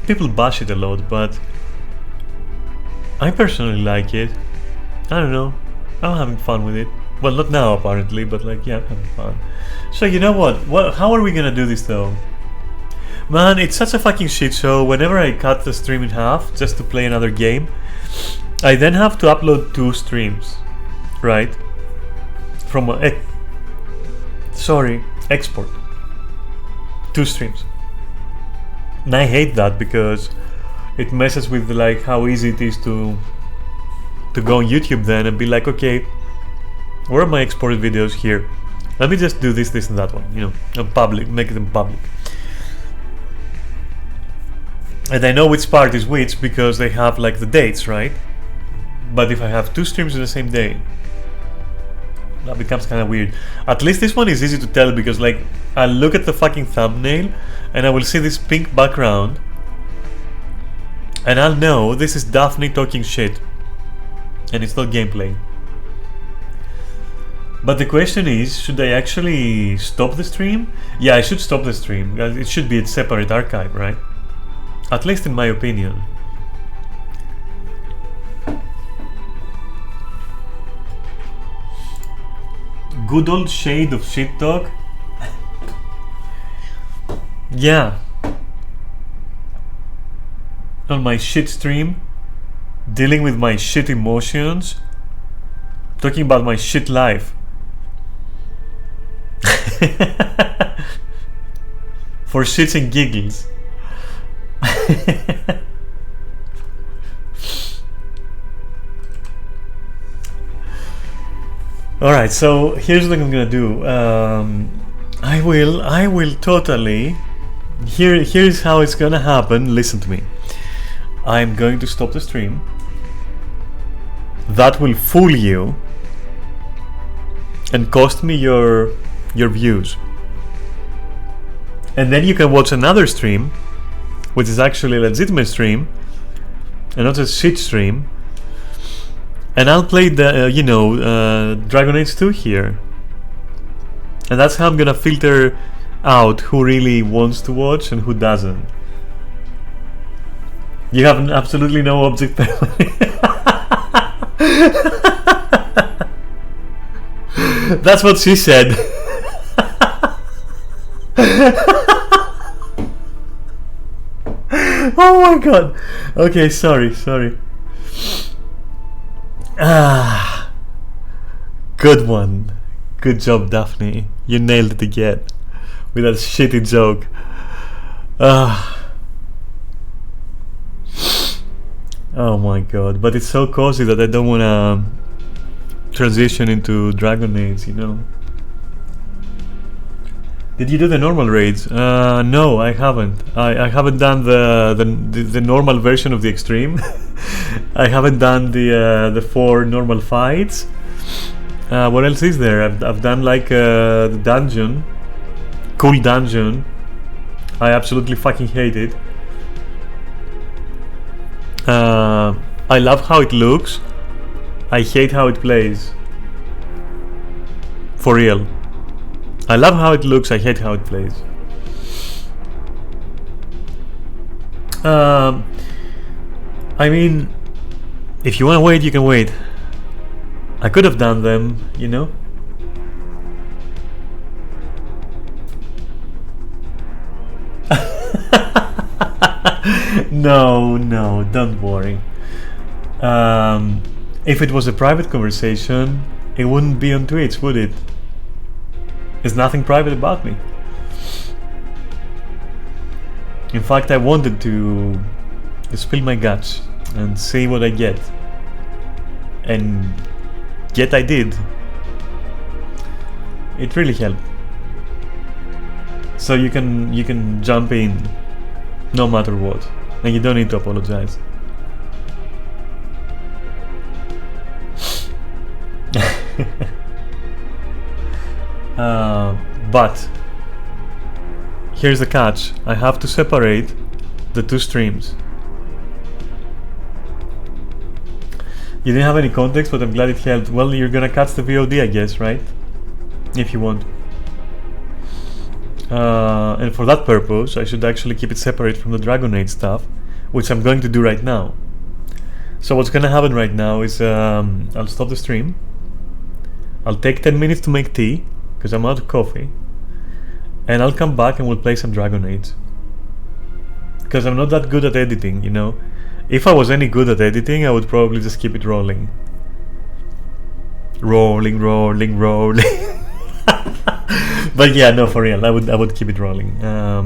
People bash it a lot, but I personally like it. I don't know. I'm having fun with it. Well, not now apparently, but like, yeah, I'm having fun. So you know what? How are we gonna do this though? Man, it's such a fucking shit show. Whenever I cut the stream in half just to play another game, I then have to upload 2 streams, right? From export 2 streams. And I hate that because it messes with like how easy it is to go on YouTube then and be like, okay, where are my exported videos here? Let me just do this, this, and that one, you know, and public, make them public. And I know which part is which because they have like the dates, right? But if I have 2 streams in the same day, that becomes kind of weird. At least this one is easy to tell because like I'll look at the fucking thumbnail and I will see this pink background and I'll know this is Daphne talking shit and it's not gameplay. But the question is, should I actually stop the stream? Yeah, I should stop the stream. It should be a separate archive, right? At least in my opinion. Good old shade of shit talk. Yeah. On my shit stream, dealing with my shit emotions, talking about my shit life. For shits and giggles. Alright, so here's what I'm gonna do. I will totally. Here's how it's gonna happen. Listen to me. I'm going to stop the stream. That will fool you and cost me your views. And then you can watch another stream, which is actually a legitimate stream and not a shit stream. And I'll play the, Dragon Age 2 here. And that's how I'm gonna filter out who really wants to watch and who doesn't. You have absolutely no object permanent. That's what she said. Oh my god. Okay, sorry. Ah, good one. Good job, Daphne. You nailed it again with that shitty joke. Oh my god, but it's so cozy that I don't wanna transition into Dragon Age, you know. Did you do the normal raids? No, I haven't. I haven't done the normal version of the extreme. I haven't done the 4 normal fights. What else is there? I've done like the dungeon, cool dungeon. I absolutely fucking hate it. I love how it looks. I hate how it plays. For real. I love how it looks, I hate how it plays. I mean, if you wanna wait, you can wait. I could have done them, you know? No, don't worry. If it was a private conversation, it wouldn't be on Twitch, would it? There's nothing private about me. In fact, I wanted to spill my guts and see what I get. And yet I did. It really helped. So you can jump in no matter what. And you don't need to apologize. But here's the catch. I have to separate the 2 streams. You didn't have any context, but I'm glad it helped. Well, you're gonna catch the VOD, I guess, right? If you want. And for that purpose, I should actually keep it separate from the Dragon Age stuff, which I'm going to do right now. So what's gonna happen right now is I'll stop the stream. I'll take 10 minutes to make tea, because I'm out of coffee. And I'll come back and we'll play some Dragon Age. Because I'm not that good at editing, you know. If I was any good at editing, I would probably just keep it rolling. Rolling. But yeah, no, for real, I would keep it rolling.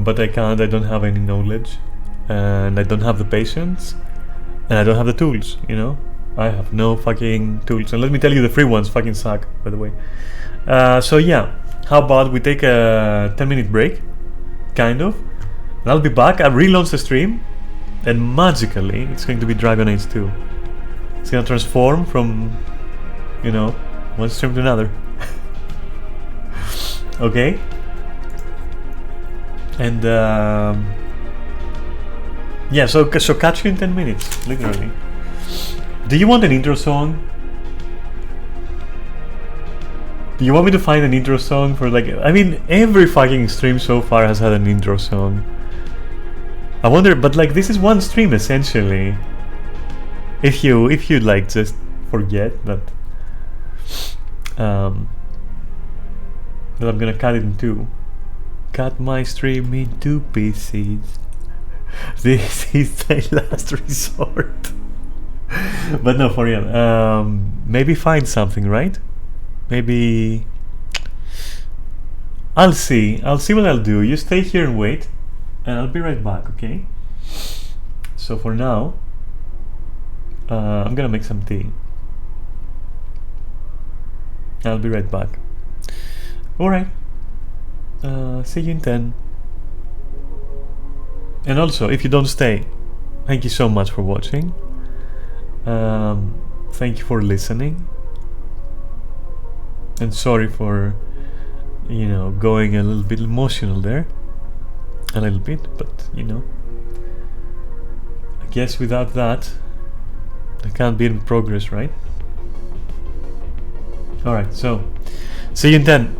But I can't, I don't have any knowledge. And I don't have the patience. And I don't have the tools, you know. I have no fucking tools. And let me tell you, the free ones fucking suck, by the way. So yeah, how about we take a 10-minute break? Kind of. And I'll be back. I'll relaunch the stream. And magically, it's going to be Dragon Age 2. It's going to transform from, you know, one stream to another. Okay? And, yeah, so catch you in 10 minutes, literally. Do you want an intro song? Do you want me to find an intro song for, like, I mean, every fucking stream so far has had an intro song. I wonder, but like, this is one stream essentially. If you like just forget that that I'm gonna cut it in two. Cut my stream into pieces. This is my last resort. But no, for real. Maybe find something, right? Maybe I'll see what I'll do. You stay here and wait, and I'll be right back, okay? So for now, I'm gonna make some tea. I'll be right back. Alright. See you in 10. And also, if you don't stay, thank you so much for watching. Thank you for listening. And sorry for, you know, going a little bit emotional there. A little bit, but, you know. I guess without that, there can't be any progress, right? Alright, so, see you in 10.